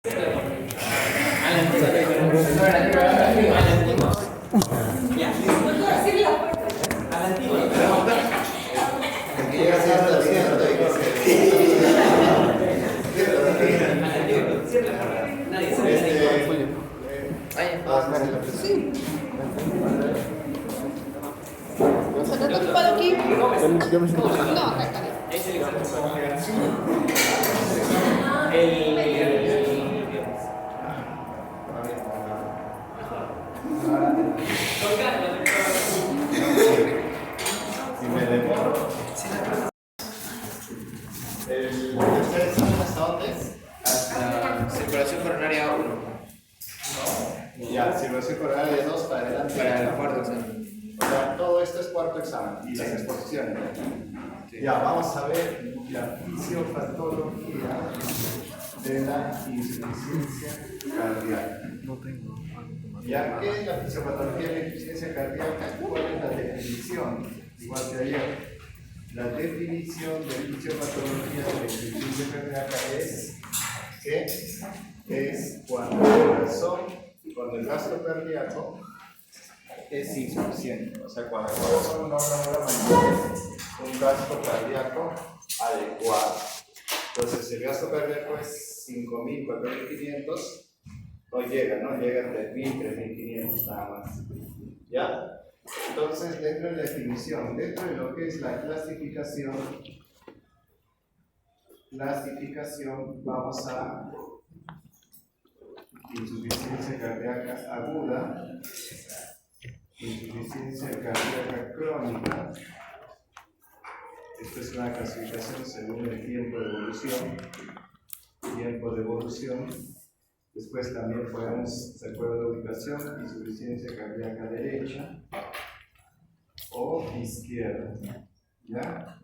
¿Está ocupado aquí? Yo me siento. No, acá está. Si me demoro. ¿Ustedes saben hasta dónde es? Hasta circulación coronaria 1. Ya, circulación coronaria 2 para adelante. Para el cuarto examen. O sea, todo esto es cuarto examen y las exposiciones. Sí. Ya, vamos a ver la fisiopatología de la insuficiencia cardíaca. No tengo. Ya que la fisiopatología de la insuficiencia cardíaca, ¿cuál es la definición? Igual que ayer. La definición de fisiopatología de la insuficiencia cardíaca es que es cuando el gasto cardíaco es insuficiente. O sea, cuando el corazón no logra mantener un gasto cardíaco adecuado. Entonces, el gasto cardíaco es 5.000, 4.500. No llega a 3.000, 3.500 nada más. ¿Ya? Entonces, dentro de la definición, dentro de lo que es la clasificación, vamos a insuficiencia cardíaca aguda, insuficiencia cardíaca crónica. Esta es una clasificación según el tiempo de evolución. Después también se puede la ubicación, insuficiencia cardíaca derecha o izquierda, ¿ya?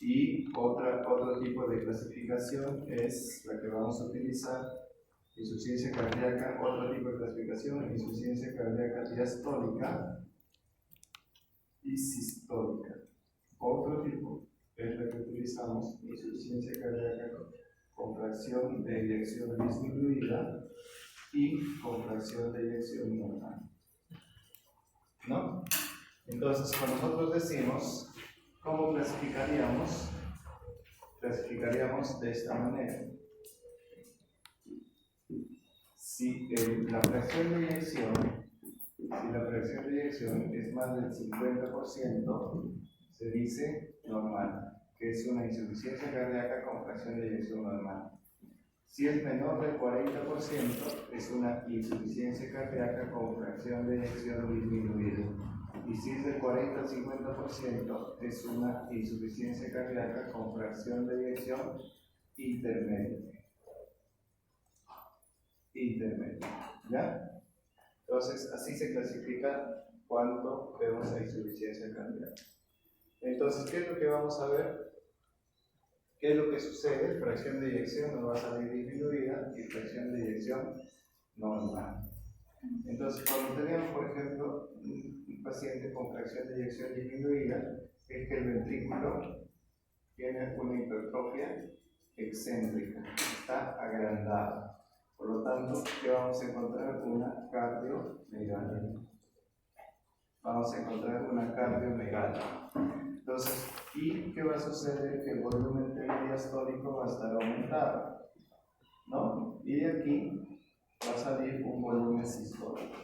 Y otro tipo de clasificación es la que vamos a utilizar, insuficiencia cardíaca, otro tipo de clasificación, insuficiencia cardíaca diastólica y sistólica. Otro tipo es la que utilizamos, insuficiencia cardíaca con fracción de eyección disminuida y con fracción de eyección normal. ¿No? Entonces, cuando nosotros decimos, ¿cómo clasificaríamos? Clasificaríamos de esta manera. Si la fracción de eyección es más del 50%, se dice normal, que es una insuficiencia cardíaca con fracción de eyección normal. Si es menor del 40%, es una insuficiencia cardíaca con fracción de eyección disminuida. Y si es del 40 al 50%, es una insuficiencia cardíaca con fracción de eyección intermedia. ¿Ya? Entonces, así se clasifica cuando vemos la insuficiencia cardíaca. Entonces, ¿qué es lo que vamos a ver? ¿Qué es lo que sucede? Fracción de eyección nos va a salir disminuida y fracción de eyección normal. Entonces, cuando tenemos, por ejemplo, un paciente con fracción de eyección disminuida, es que el ventrículo tiene una hipertrofia excéntrica, está agrandado. Por lo tanto, ¿qué vamos a encontrar? Una cardiomegalia. Entonces, ¿y qué va a suceder? Que el volumen diastólico va a estar aumentado, ¿no? Y de aquí va a salir un volumen sistólico.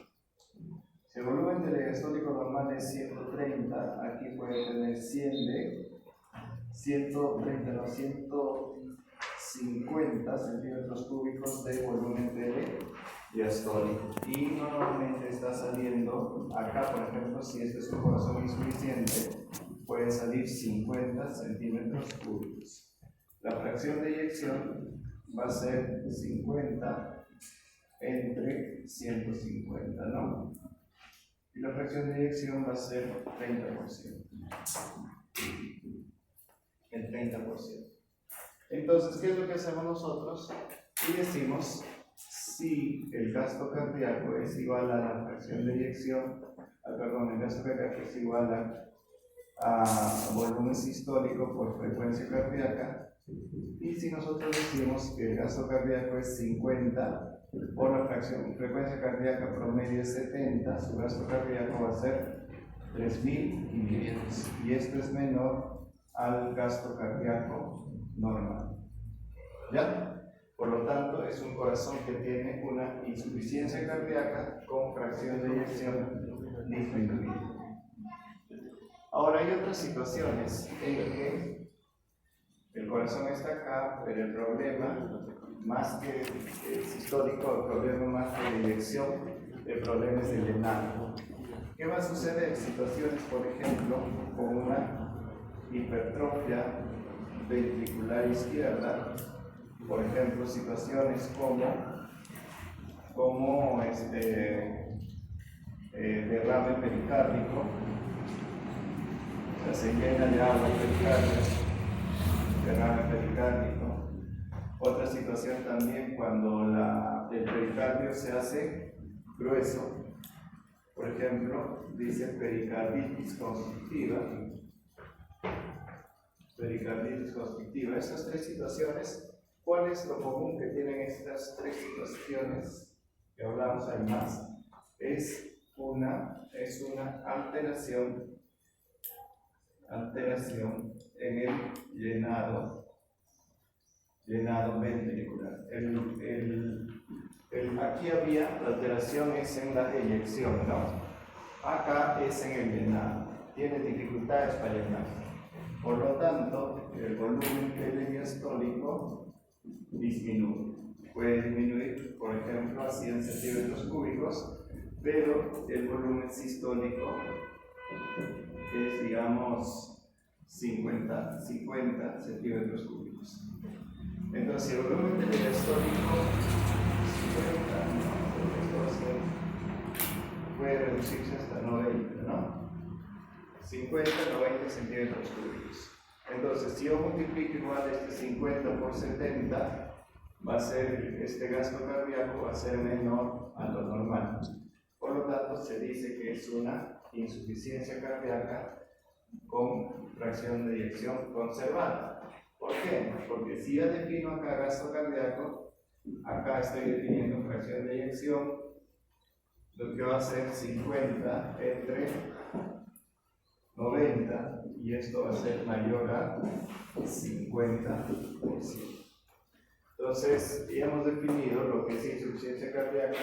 Si el volumen diastólico normal es 130, aquí puede tener 150 centímetros cúbicos de volumen diastólico. Y normalmente está saliendo, acá por ejemplo, si este es un corazón insuficiente, puede salir 50 centímetros cúbicos. La fracción de eyección va a ser 50 entre 150, ¿no? Y la fracción de eyección va a ser 30%. El 30%. Entonces, ¿qué es lo que hacemos nosotros? Y decimos, si el gasto cardíaco es igual a la fracción de eyección, el gasto cardíaco es igual a volumen sistólico por frecuencia cardíaca, Y si nosotros decimos que el gasto cardíaco es 50, o la frecuencia cardíaca promedio es 70, su gasto cardíaco va a ser 3.500. Y esto es menor al gasto cardíaco normal. ¿Ya? Por lo tanto, es un corazón que tiene una insuficiencia cardíaca con fracción de eyección disminuida. Ahora hay otras situaciones en que el corazón está acá, pero el problema, más que sistólico, el problema más que de eyección, el problema es de llenado. ¿Qué va a suceder en situaciones, por ejemplo, con una hipertrofia ventricular izquierda? Por ejemplo, situaciones como derrame pericárdico, o sea, se llena de agua el pericardio, derrame pericárdico. Otra situación también cuando el pericardio se hace grueso, por ejemplo, dice pericarditis constrictiva. Pericarditis constrictiva. Estas tres situaciones, ¿cuál es lo común que tienen estas tres situaciones? Que hablamos además, es una alteración en el llenado ventricular. Aquí había, la alteración es en la eyección, ¿no? Acá es en el llenado. Tiene dificultades para llenar. Por lo tanto, el volumen diastólico disminuye. Puede disminuir, por ejemplo, a 100 centímetros cúbicos, pero el volumen sistólico es, digamos, 50 centímetros cúbicos. Entonces, si el volumen diastólico 50, puede reducirse hasta 90, ¿no? 50, 90 centímetros cúbicos. Entonces, si yo multiplico igual este 50 por 70, va a ser, este gasto cardíaco va a ser menor a lo normal. Por lo tanto, se dice que es una insuficiencia cardíaca con fracción de eyección conservada. ¿Por qué? Porque si ya defino acá gasto cardíaco, acá estoy definiendo fracción de eyección, lo que va a ser 50 entre 90, y esto va a ser mayor a 50%. Entonces, ya hemos definido lo que es insuficiencia cardíaca,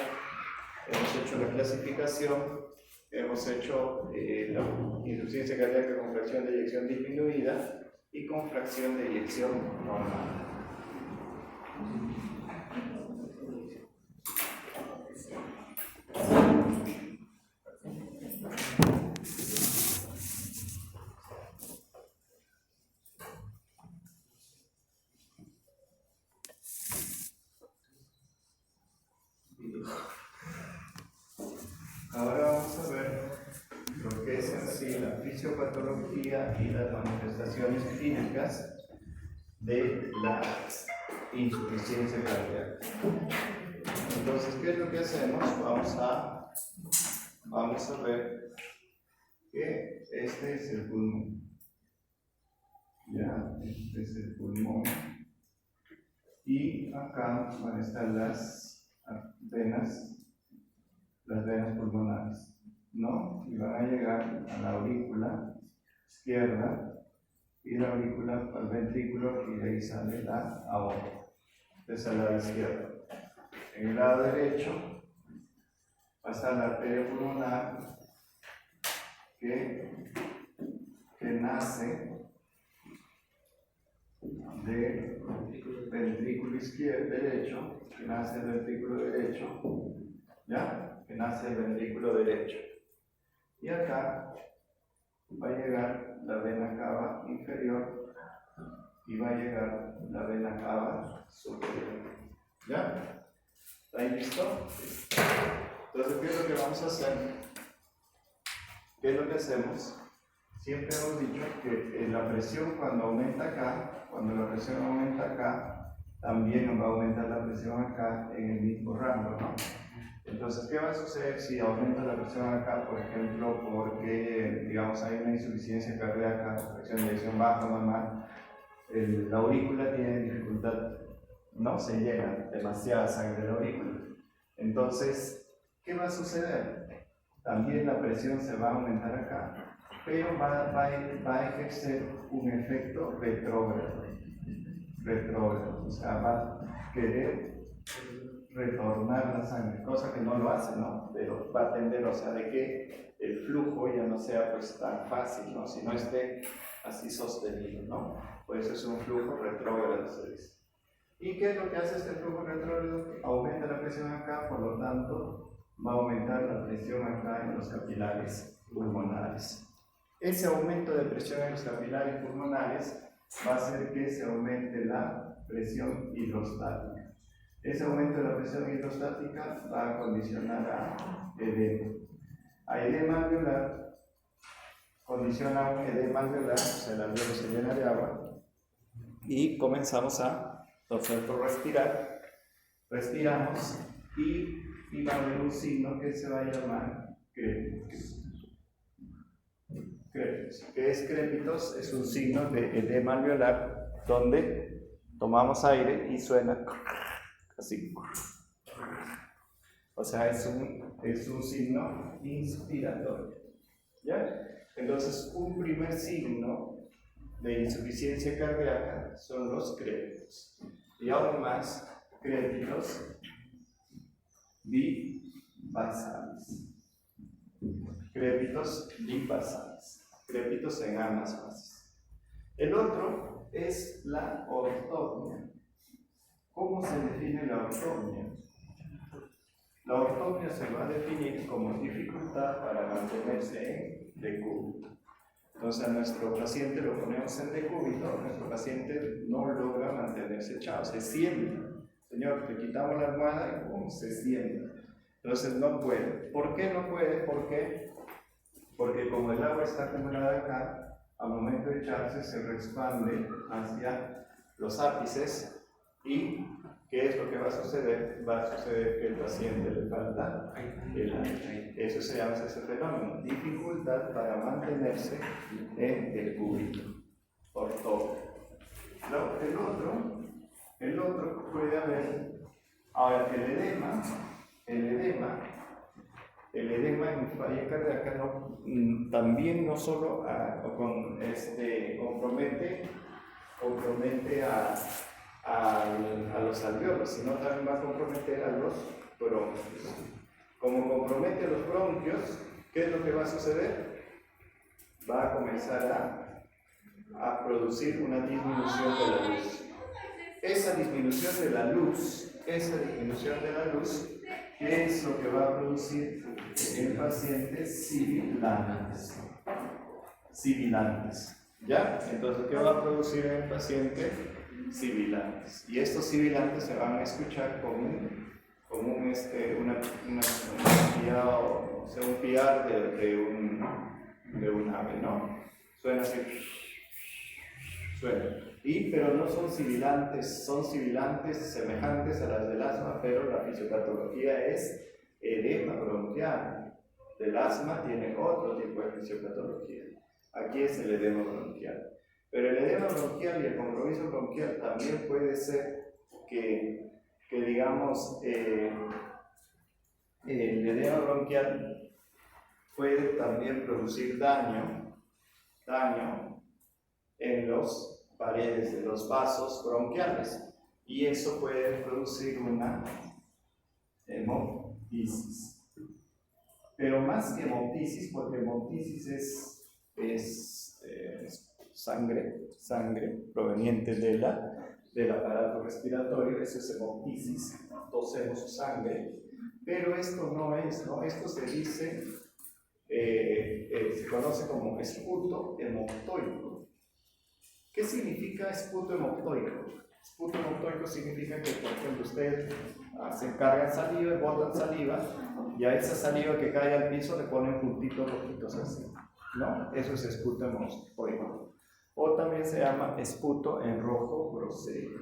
hemos hecho la clasificación, hemos hecho la insuficiencia cardíaca con fracción de eyección disminuida y con fracción de eyección normal. Ahora vamos a ver lo que es en sí la fisiopatología y las manifestaciones clínicas de la insuficiencia cardíaca. Entonces, ¿qué es lo que hacemos? Vamos a ver que este es el pulmón. Ya, este es el pulmón. Y acá van a estar las venas pulmonares, ¿no? Y van a llegar a la aurícula izquierda y la aurícula al ventrículo, y de ahí sale la aorta. Es al lado izquierdo. En el lado derecho va a estar la arteria pulmonar que nace del ventrículo izquierdo derecho, que nace del ventrículo derecho, ¿ya? Que nace el ventrículo derecho. Y acá va a llegar la vena cava inferior y va a llegar la vena cava superior. ¿Ya? ¿Está listo? Entonces, ¿qué es lo que vamos a hacer? ¿Qué es lo que hacemos? Siempre hemos dicho que la presión cuando aumenta acá, también va a aumentar la presión acá en el mismo rango, ¿no? Entonces, ¿qué va a suceder si aumenta la presión acá, por ejemplo, porque, digamos, hay una insuficiencia cardíaca, fracción de eyección baja normal? la aurícula tiene dificultad, no se llena demasiada sangre en la aurícula. Entonces, ¿qué va a suceder? También la presión se va a aumentar acá, pero va a ejercer un efecto retrógrado, o sea, va a querer retornar la sangre, cosa que no lo hace, ¿no? Pero va a tender, o sea, de que el flujo ya no sea pues tan fácil, ¿no? Sino esté así sostenido, ¿no? Pues es un flujo retrógrado, se dice. ¿Y qué es lo que hace este flujo retrógrado? Aumenta la presión acá, por lo tanto, va a aumentar la presión acá en los capilares pulmonares. Ese aumento de presión en los capilares pulmonares va a hacer que se aumente la presión hidrostática. Ese aumento de la presión hidrostática va a condicionar a edema. A edema alveolar, condiciona un edema alveolar, o sea, el alveolo se llena de agua, y comenzamos a, entonces por respirar, respiramos y va a haber un signo que se va a llamar crépitos. ¿Qué es crépitos? Es un signo de edema alveolar donde tomamos aire y suena así. O sea, es un signo inspiratorio. ¿Ya? Entonces, un primer signo de insuficiencia cardíaca son los crépitos. Y aún más, crépitos bibasales. Crépitos bibasales. Crépitos en ambas fases. El otro es la ortopnia. ¿Cómo se define la ortopnia? La ortopnia se va a definir como dificultad para mantenerse en decúbito. Entonces a nuestro paciente lo ponemos en decúbito, nuestro paciente no logra mantenerse echado, se sienta. Señor, te quitamos la almohada y ¡pum! Se sienta. Entonces no puede. ¿Por qué no puede? Porque como el agua está acumulada acá, al momento de echarse se expande hacia los ápices. ¿Y qué es lo que va a suceder? Va a suceder que el paciente le falta el aire. Eso se llama ese fenómeno, dificultad para mantenerse en el cúbito, ortopnia. El otro puede haber, ahora el edema en falla cardíaca también no solo compromete a los alveolos, sino también va a comprometer a los bronquios. Como compromete a los bronquios, ¿qué es lo que va a suceder? Va a comenzar a producir una disminución de la luz. Esa disminución de la luz, ¿qué es lo que va a producir en pacientes sibilantes? ¿Ya? Entonces, ¿qué va a producir en el paciente? Sibilantes. Y estos sibilantes se van a escuchar como un piar de un ave, ¿no? Suena así. Pero no son sibilantes, son sibilantes semejantes a las del asma, pero la fisiopatología es edema bronquial. Del asma tiene otro tipo de fisiopatología. Aquí es el edema bronquial. Pero el edema bronquial y el compromiso bronquial también puede ser que digamos, el edema bronquial puede también producir daño en las paredes de los vasos bronquiales, y eso puede producir una hemoptisis. Pero más que hemoptisis, porque hemoptisis es sangre proveniente del aparato respiratorio, eso es hemoptisis, tosemos sangre, pero esto no es, ¿no? Esto se dice, se conoce como esputo hemoptoico. ¿Qué significa esputo hemoptoico? Esputo hemoptoico significa que, por ejemplo, ustedes se cargan saliva, botan saliva, y a esa saliva que cae al piso le ponen puntitos rojitos así, ¿no? Eso es esputo hemoptoico. O también se llama esputo en rojo grosero.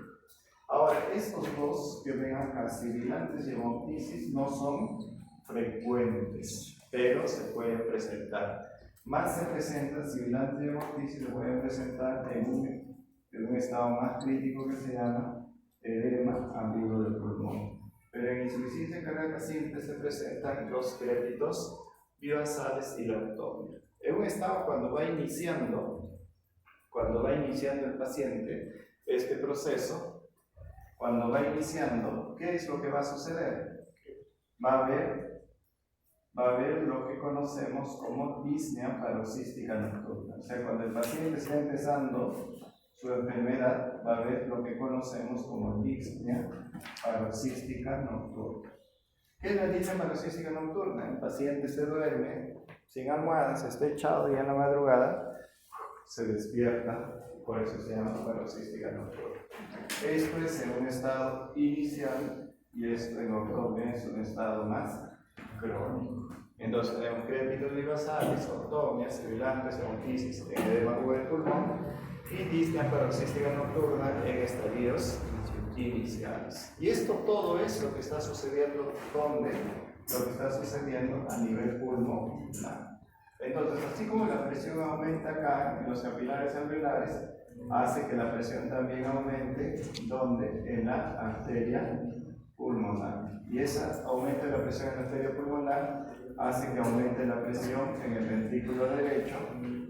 Ahora, estos dos que ven acá, sibilantes y hemoptisis, no son frecuentes, pero se pueden presentar. Más se presentan sibilantes y hemoptisis, se pueden presentar en en un estado más crítico que se llama edema ambiguo del pulmón. Pero en insuficiencia cardíaca simple se presentan los crépitos bionasales y la eutomia. En un estado cuando va iniciando el paciente este proceso, cuando va iniciando, ¿qué es lo que va a suceder? Va a haber lo que conocemos como disnea paroxística nocturna. O sea, cuando el paciente está empezando su enfermedad, va a haber lo que conocemos como disnea paroxística nocturna. ¿Qué es la disnea paroxística nocturna? El paciente se duerme sin almohadas, está echado y en la madrugada se despierta, por eso se llama paroxística nocturna. Esto es en un estado inicial y esto en ortomia es un estado más crónico. Entonces tenemos crépitos bionasales, ortomias, sibilantes, bronquitis, edema agudo del pulmón y disnea paroxística nocturna en estadios iniciales. Y esto todo es lo que está sucediendo ¿dónde? Lo que está sucediendo a nivel pulmonar. Entonces, así como la presión aumenta acá en los capilares alveolares, hace que la presión también aumente ¿dónde? En la arteria pulmonar. Y ese aumento de la presión en la arteria pulmonar hace que aumente la presión en el ventrículo derecho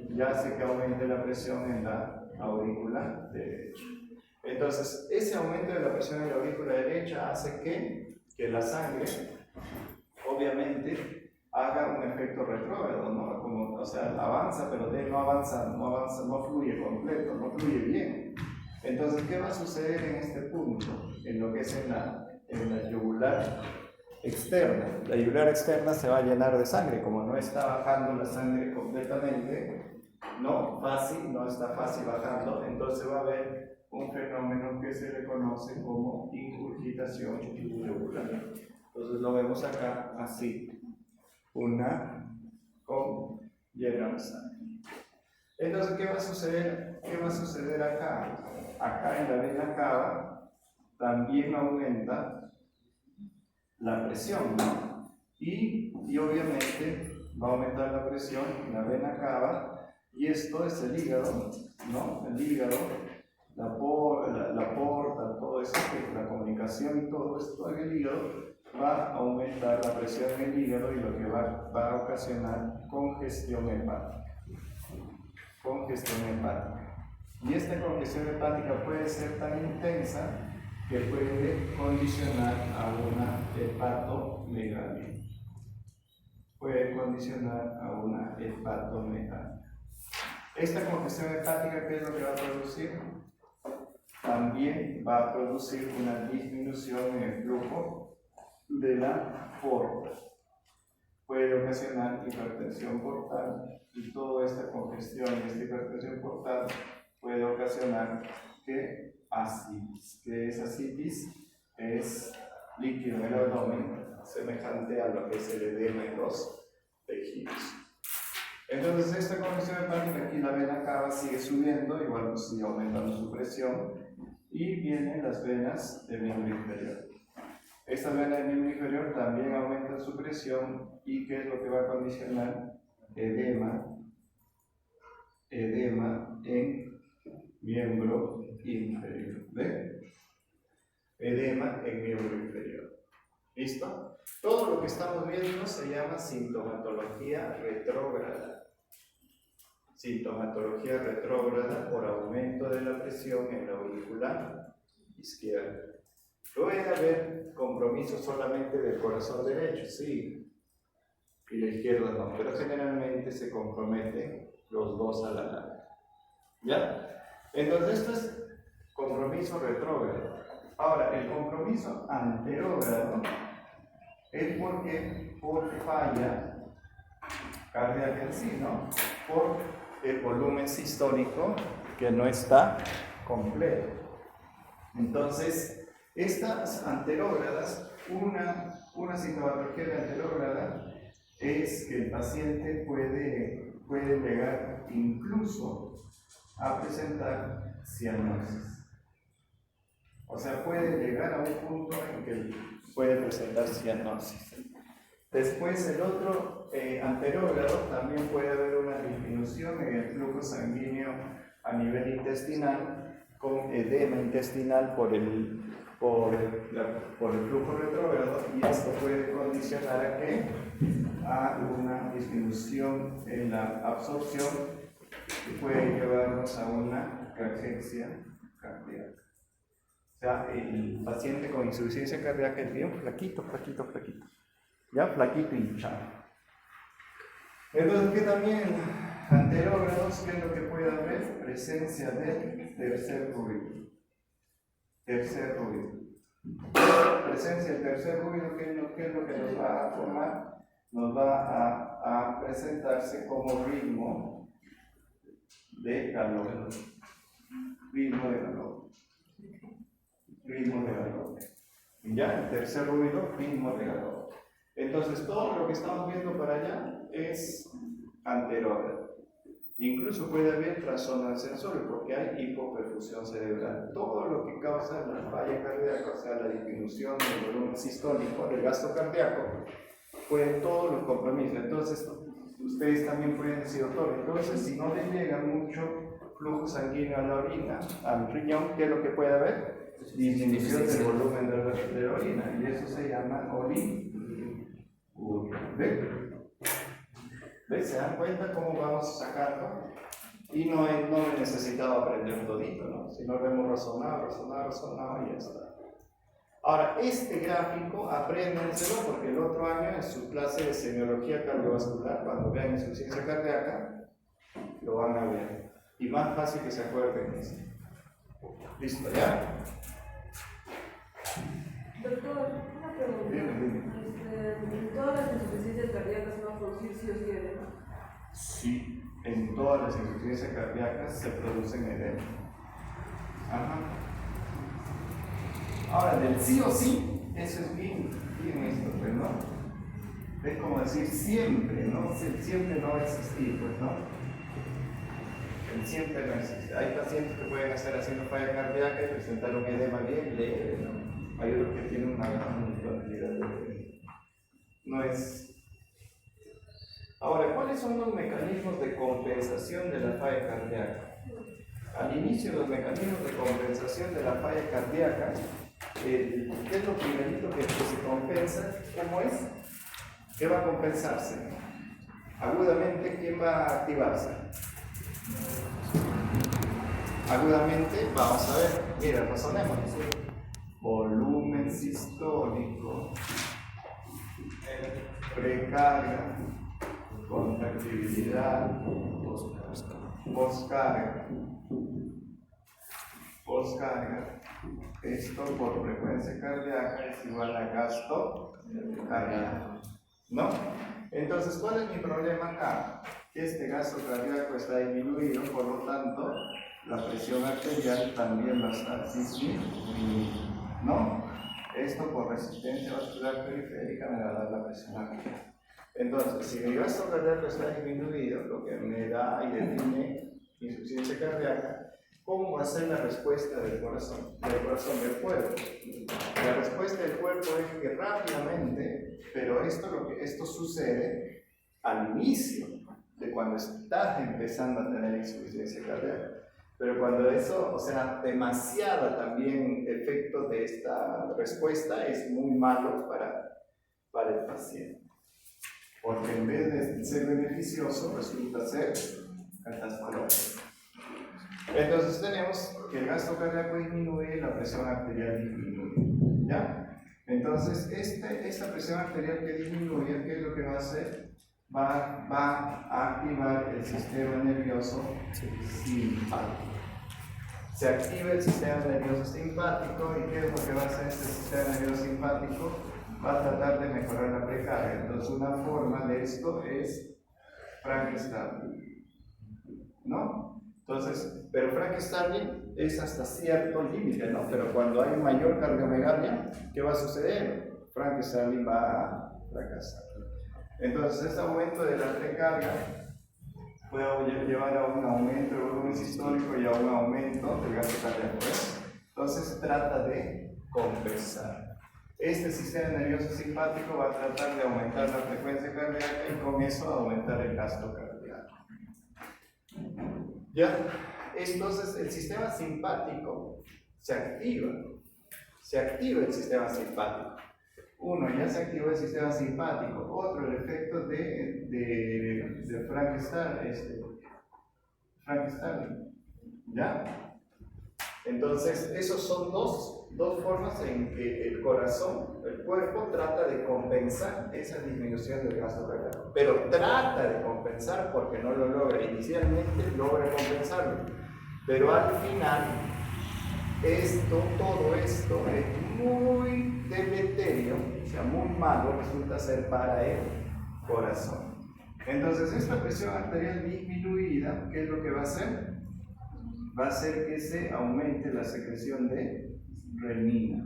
y hace que aumente la presión en la aurícula derecha. Entonces, ese aumento de la presión en la aurícula derecha hace que la sangre, obviamente, haga un efecto retrógrado, ¿no? Como, o sea, avanza, pero no avanza, no fluye completo, no fluye bien. Entonces, ¿qué va a suceder en este punto? En lo que es en la yugular externa. La yugular externa se va a llenar de sangre, como no está bajando la sangre completamente, no está fácil bajando, entonces va a haber un fenómeno que se le conoce como ingurgitación yugular. Entonces lo vemos acá así, una con llena de sangre. Entonces, ¿qué va a suceder? ¿Qué va a suceder acá? Acá en la vena cava también aumenta la presión, ¿no? Y obviamente va a aumentar la presión en la vena cava, y esto es el hígado, ¿no? El hígado, la porta, todo eso, la comunicación y todo esto en el hígado va a aumentar la presión en el hígado y lo que va a ocasionar congestión hepática. Congestión hepática. Y esta congestión hepática puede ser tan intensa que puede condicionar a una hepatomegalia. Puede condicionar a una hepatomegalia. Esta congestión hepática, ¿qué es lo que va a producir? También va a producir una disminución en el flujo de la porta. Puede ocasionar hipertensión portal, y toda esta congestión y esta hipertensión portal puede ocasionar que ascitis. ¿Qué es ascitis? Es líquido en el abdomen, semejante a lo que es el edema en los tejidos. Entonces, esta congestión hepática, aquí la vena cava sigue subiendo, igual pues sigue aumentando su presión, y vienen las venas del miembro inferior. Esta vena del miembro inferior también aumenta su presión, y ¿qué es lo que va a condicionar? Edema en miembro inferior. ¿Ve? Edema en miembro inferior. ¿Listo? Todo lo que estamos viendo se llama sintomatología retrógrada. Sintomatología retrógrada por aumento de la presión en la aurícula izquierda. Puede haber compromiso solamente del corazón derecho, sí, y la izquierda no, pero generalmente se comprometen los dos a la larga. ¿Ya? Entonces esto es compromiso retrógrado. Ahora, el compromiso anterógrado es por falla cardíaca en sí, ¿no? Por el volumen sistólico que no está completo. Entonces, estas anterógradas, una sintomatología de anterógrada es que el paciente puede llegar incluso a presentar cianosis. O sea, puede llegar a un punto en que puede presentar cianosis. Después, el otro anterógrado, también puede haber una disminución en el flujo sanguíneo a nivel intestinal, con edema intestinal por el flujo retrógrado, y esto puede condicionar a que a una disminución en la absorción que puede llevarnos a una carencia cardíaca. O sea, el paciente con insuficiencia cardíaca es bien flaquito, ya flaquito y hinchado. Entonces, que también anterógrados, ¿qué es lo que puede haber? Presencia de tercer ruido. Presencia del tercer ruido, ¿qué es lo que nos va a formar? Nos va a presentarse como ritmo de calor. Ya, el tercer ruido, ritmo de calor. Entonces, todo lo que estamos viendo para allá es anterógrado. Incluso puede haber trastorno sensorio porque hay hipoperfusión cerebral. Todo lo que causa la falla cardíaca, o sea, la disminución del volumen sistólico, del gasto cardíaco, pueden todos los compromisos. Entonces, ustedes también pueden decir, doctor, entonces si no le llega mucho flujo sanguíneo a la orina, al riñón, ¿qué es lo que puede haber? Disminución del volumen de la orina, y eso se llama ¿Ves? ¿Se dan cuenta cómo vamos sacando? Y no he necesitado aprender todito, ¿no? Si no lo hemos razonado y ya está. Ahora, este gráfico, apréndenselo porque el otro año en su clase de semiología cardiovascular, cuando vean insuficiencia cardíaca, lo van a ver. Y más fácil que se acuerden de esto. ¿Listo? ¿Ya? Doctor, una pregunta. ¿En todas las insuficiencias cardíacas se va a producir sí o sí edema? Sí, en todas las insuficiencias cardíacas se producen edema. Ajá. Ahora, del sí o sí, eso es bien esto, pues, ¿no? Es como decir siempre, ¿no? El siempre no va a existir, pues, ¿no? El siempre no existe. Hay pacientes que pueden estar haciendo falla cardíaca y presentar un edema bien leve, ¿no? Hay otros que tienen una gran cantidad de edema. No es. Ahora, ¿cuáles son los mecanismos de compensación de la falla cardíaca? Al inicio, los mecanismos de compensación de la falla cardíaca, ¿qué es lo primerito que se compensa? ¿Cómo es? ¿Qué va a compensarse? Agudamente, ¿quién va a activarse? Agudamente, vamos a ver, mira, razonemos. Volumen sistólico, precarga, contractibilidad, poscarga. Esto por frecuencia cardíaca es igual a gasto cardíaco, ¿no? Entonces, ¿cuál es mi problema acá? Que este gasto cardíaco está disminuido, por lo tanto, la presión arterial también va a estar disminuida, ¿no? Esto por resistencia vascular periférica me va a dar la presión arterial. Entonces, si mi gasto cardíaco está disminuido, lo que me da y define insuficiencia cardíaca, ¿cómo va a ser la respuesta del corazón del cuerpo? La respuesta del cuerpo es que rápidamente, pero esto sucede al inicio de cuando estás empezando a tener insuficiencia cardíaca. Pero cuando eso, o sea, demasiado también efecto de esta respuesta es muy malo para el paciente. Porque en vez de ser beneficioso, resulta ser catastrófico. Entonces tenemos que el gasto cardíaco disminuye y la presión arterial disminuye, ¿ya? Entonces, esta presión arterial que disminuye, ¿qué es lo que va a hacer? Va a activar el sistema nervioso simpático. Se activa el sistema nervioso simpático, y ¿qué es lo que va a hacer este sistema nervioso simpático? Va a tratar de mejorar la precarga. Entonces, una forma de esto es Frank Starling, ¿no? Entonces, pero Frank Starling es hasta cierto límite, ¿no? Pero cuando hay mayor cardiomegalia, ¿qué va a suceder? Frank Starling va a fracasar. Entonces, este aumento de la precarga puede llevar a un aumento del volumen sistólico y a un aumento del gasto cardíaco. Entonces, trata de compensar. Este sistema nervioso simpático va a tratar de aumentar la frecuencia cardíaca y con eso aumentar el gasto cardíaco. ¿Ya? entonces el sistema simpático se activa el sistema simpático. Uno, ya se activó el sistema simpático. Otro, el efecto de Frankenstein, ¿ya? Entonces, esos son dos formas en que el corazón, el cuerpo, trata de compensar esa disminución del gasto cardíaco. Pero trata de compensar porque no lo logra. Inicialmente logra compensarlo. Pero al final, todo esto es muy deleterio, o sea, muy malo resulta ser para el corazón. Entonces, esta presión arterial disminuida, ¿qué es lo que va a hacer? Va a hacer que se aumente la secreción de renina,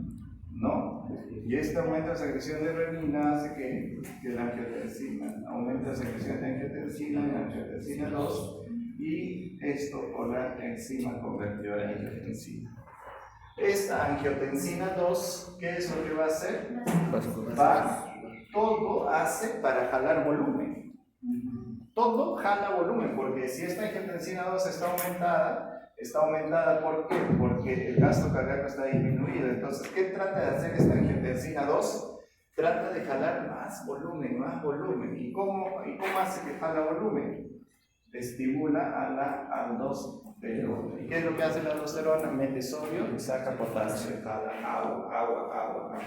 ¿no? Y este aumento de secreción de renina hace que la angiotensina aumente la secreción de angiotensina en angiotensina 2 y esto por la enzima convertidora de angiotensina. Esta angiotensina 2, ¿qué es lo que va a hacer? Todo hace para jalar volumen. Todo jala volumen, porque si esta angiotensina 2 está aumentada, ¿por qué? Porque el gasto cardíaco está disminuido. Entonces, ¿qué trata de hacer esta angiotensina 2? Trata de jalar más volumen, más volumen. ¿Y cómo hace que jala volumen? Estimula a la aldosterona. ¿Y qué es lo que hace la aldosterona? Mete sodio y saca potasio, jala agua.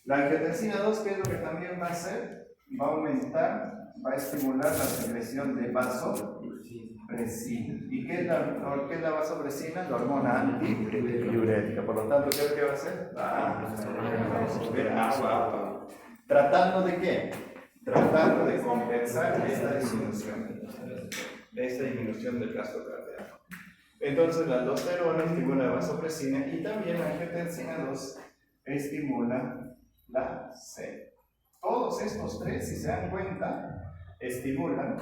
La angiotensina 2, ¿qué es lo que también va a hacer? Va a aumentar, va a estimular la secreción de vasopresina. ¿Y qué es la vasopresina? La hormona antidiurética. Por lo tanto, ¿qué es lo que va a hacer? Va a absorber agua. ¿Tratando de qué? Tratando de compensar esta disminución del gasto cardíaco. Entonces, la aldosterona estimula la vasopresina y también la angiotensina 2 estimula la C. Todos estos tres, si se dan cuenta, estimulan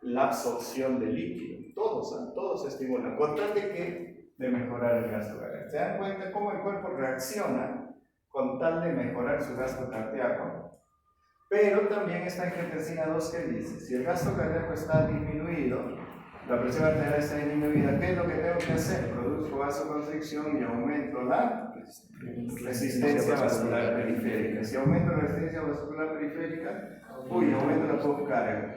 la absorción de líquido. Todos estimulan, con tal de mejorar el gasto cardíaco. ¿Se dan cuenta cómo el cuerpo reacciona con tal de mejorar su gasto cardíaco? Pero también esta angiotensina 2 que dice, si el gasto cardíaco está disminuido, la presión arterial está disminuida, ¿qué es lo que tengo que hacer? Produzco vasoconstricción y aumento la resistencia vascular periférica. Si aumento la resistencia vascular periférica, aumento la postcarga.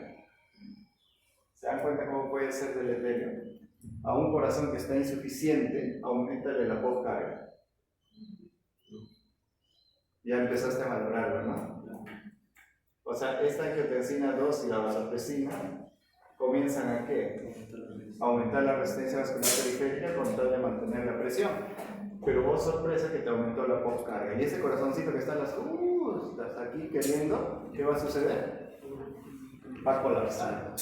¿Se dan cuenta cómo puede ser deleterio? A un corazón que está insuficiente, aumentale la postcarga. Ya empezaste a valorarlo, ¿no? O sea, esta angiotensina 2 y la vasopresina comienzan a ¿qué? Aumentar la resistencia vascular periférica con tal de mantener la presión. Pero sorpresa que te aumentó la postcarga. Y ese corazoncito que está hasta aquí queriendo, ¿qué va a suceder? Va a colapsar,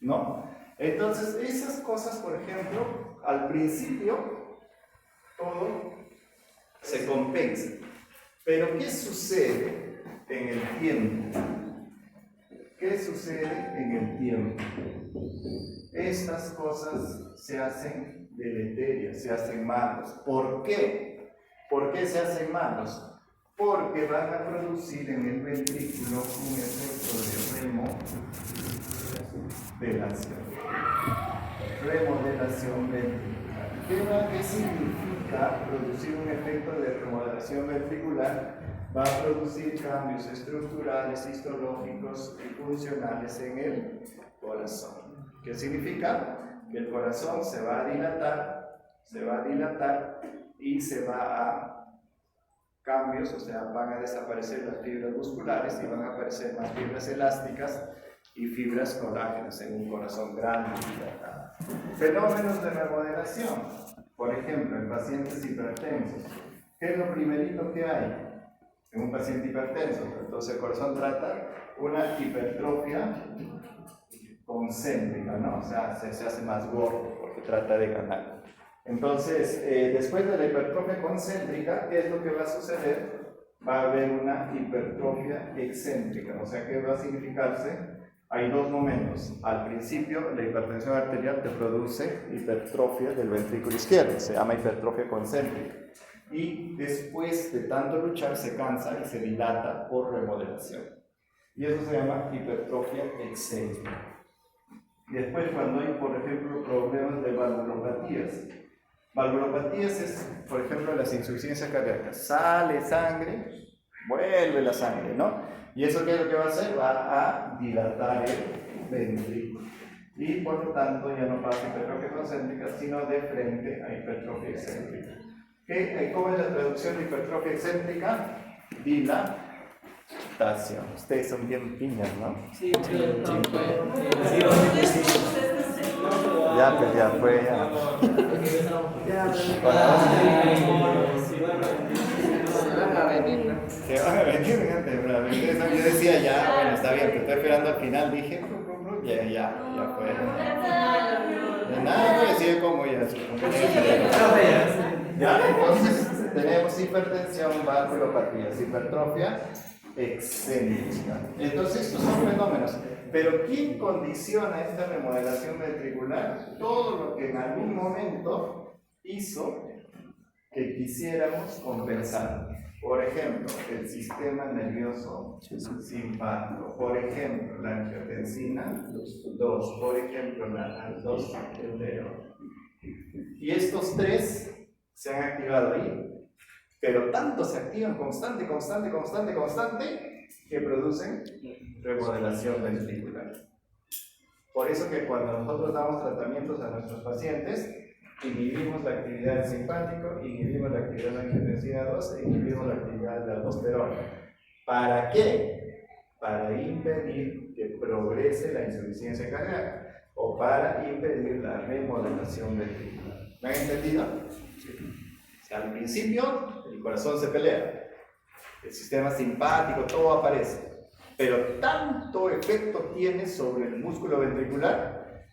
¿no? Entonces, esas cosas, por ejemplo, al principio, todo se compensa. Pero, ¿qué sucede en el tiempo? ¿Qué sucede en el tiempo? Estas cosas se hacen deleterias, se hacen malos. ¿Por qué? ¿Por qué se hacen malos? Porque van a producir en el ventrículo un efecto de remodelación ventricular. ¿Qué significa producir un efecto de remodelación ventricular? Va a producir cambios estructurales, histológicos y funcionales en el corazón. ¿Qué significa? Que el corazón se va a dilatar y se va a cambios, o sea, van a desaparecer las fibras musculares y van a aparecer más fibras elásticas y fibras colágenas en un corazón grande y dilatado. Fenómenos de remodelación, por ejemplo, en pacientes hipertensos. ¿Qué es lo primerito que hay en un paciente hipertenso? Entonces el corazón trata una hipertrofia concéntrica, ¿no? O sea, se hace más gordo porque trata de ganar. Entonces, después de la hipertrofia concéntrica, ¿qué es lo que va a suceder? Va a haber una hipertrofia excéntrica. O sea, ¿qué va a significarse? Hay dos momentos. Al principio, la hipertensión arterial te produce hipertrofia del ventrículo izquierdo, se llama hipertrofia concéntrica. Y después de tanto luchar, se cansa y se dilata por remodelación. Y eso se llama hipertrofia excéntrica. Y después cuando hay, por ejemplo, problemas de valvulopatías. Valvulopatías es, por ejemplo, las insuficiencias cardíacas. Sale sangre, vuelve la sangre, ¿no? ¿Y eso qué es lo que va a hacer? Va a dilatar el ventrículo. Y por lo tanto ya no pasa hipertrofia concéntrica, sino de frente a hipertrofia excéntrica. ¿Cómo es la traducción de hipertrofia excéntrica? Dilatación. Ustedes son bien piñas, ¿no? Sí, Ya, pues ya fue, ya. Se van a venir, gente. Yo decía ya, bueno, está bien, pero estoy esperando al final. Dije, ya fue. De nada, voy a decir cómo ya. Ya, entonces tenemos hipertensión, valvulopatías, hipertrofia excéntrica. Entonces estos son fenómenos. Pero ¿quién condiciona esta remodelación ventricular? Todo lo que en algún momento hizo que quisiéramos compensar. Por ejemplo, el sistema nervioso simpático. Por ejemplo, la angiotensina 2. Por ejemplo, la aldosterona. Y estos tres se han activado ahí. Pero tanto se activan constante, que producen remodelación ventricular. Por eso que cuando nosotros damos tratamientos a nuestros pacientes, inhibimos la actividad del simpático, inhibimos la actividad de la angiotensina 2 e inhibimos la actividad de la aldosterona. ¿Para qué? Para impedir que progrese la insuficiencia cardíaca o para impedir la remodelación ventricular. ¿Me han entendido? O sea, al principio el corazón se pelea, el sistema simpático, todo aparece. Pero tanto efecto tiene sobre el músculo ventricular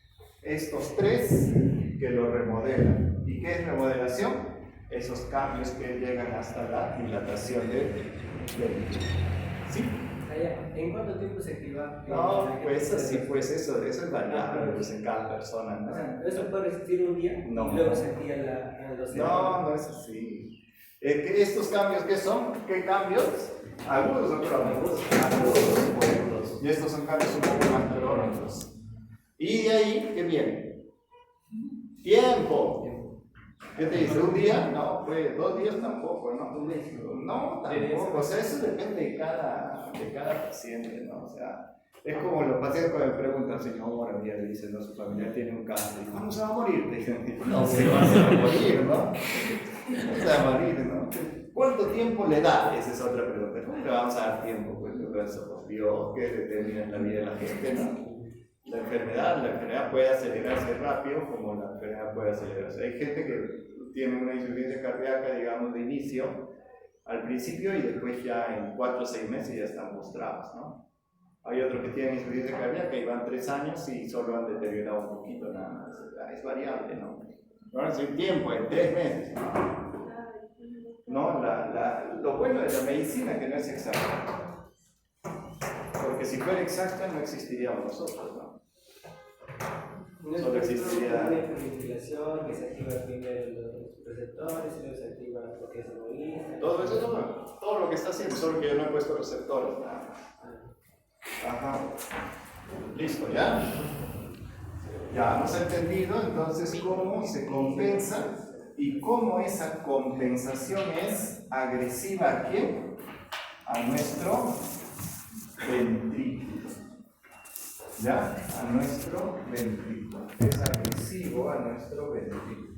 estos tres que lo remodelan. ¿Y qué es remodelación? Esos cambios que llegan hasta la dilatación del ventrículo. ¿Sí? ¿En cuánto tiempo se activa? No, pues así, pues eso es variable pues en cada persona, ¿no? O sea, ¿eso puede resistir un día No. y luego se activa la No, no es así. ¿Estos cambios qué son? ¿Qué cambios? Agudos o crónicos. Agudos. Y estos son cambios un poco más crónicos. Y de ahí, ¿qué viene? Tiempo. ¿Qué te dice? ¿Un día? No, pues 2 días tampoco, ¿no? Un mes. No, tampoco. O sea, eso depende de cada paciente, ¿no? O sea, es como los pacientes cuando me preguntan, señor, un día le dicen, no, su familia tiene un cáncer. ¿Cuándo se va a morir? Dicen, no, se va a morir, ¿no? Se va a morir, ¿no? ¿Cuánto tiempo le da? Esa es otra pregunta. ¿Cómo le vamos a dar tiempo? Pues por Dios, que determina la vida de la gente, ¿no? La enfermedad puede acelerarse rápido como la enfermedad puede acelerarse. Hay gente que tiene una insuficiencia cardíaca, digamos, de inicio, al principio y después ya en 4 o 6 meses ya están postrados, ¿no? Hay otros que tienen insuficiencia cardíaca y van 3 años y solo han deteriorado un poquito nada más. Es variable, ¿no? No es el tiempo, en 3 meses, ¿no? No, lo bueno de la medicina es que no es exacta. Porque si fuera exacta no existiríamos nosotros, ¿no? Solo existiría una hiperventilación que se activa primero los receptores y luego se activa porque es egoísta. todo eso, todo lo que está haciendo, solo que yo no he puesto receptores, nada más. Ajá. Listo, ¿ya? Ya hemos entendido entonces cómo se compensa y cómo esa compensación es agresiva a quién? A nuestro ventrículo. ¿Ya? A nuestro ventrículo. Es agresivo a nuestro ventrículo.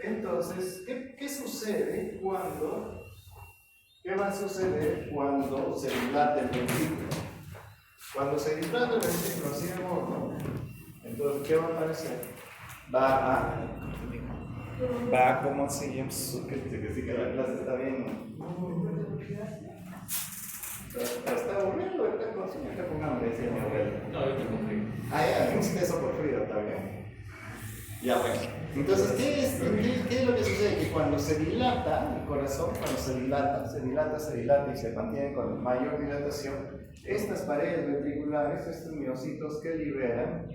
Entonces, ¿qué sucede cuando? ¿Qué va a suceder cuando se dilata el ventrículo? Cuando se dilata el ventrículo, ¿sí, amor? ¿No? Entonces, ¿qué va a aparecer? Va como si que la clase está bien. ¿Está aburrido? ¿Está consciente? ¿Está con hambre? Decía mi abuelo. No, yo estoy con frío. Ah, ya, eso por frío, está bien. Ya, bueno. Entonces, ¿qué es lo que sucede? Que cuando se dilata el corazón, cuando se dilata y se mantiene con mayor dilatación, estas paredes ventriculares, estos miocitos que liberan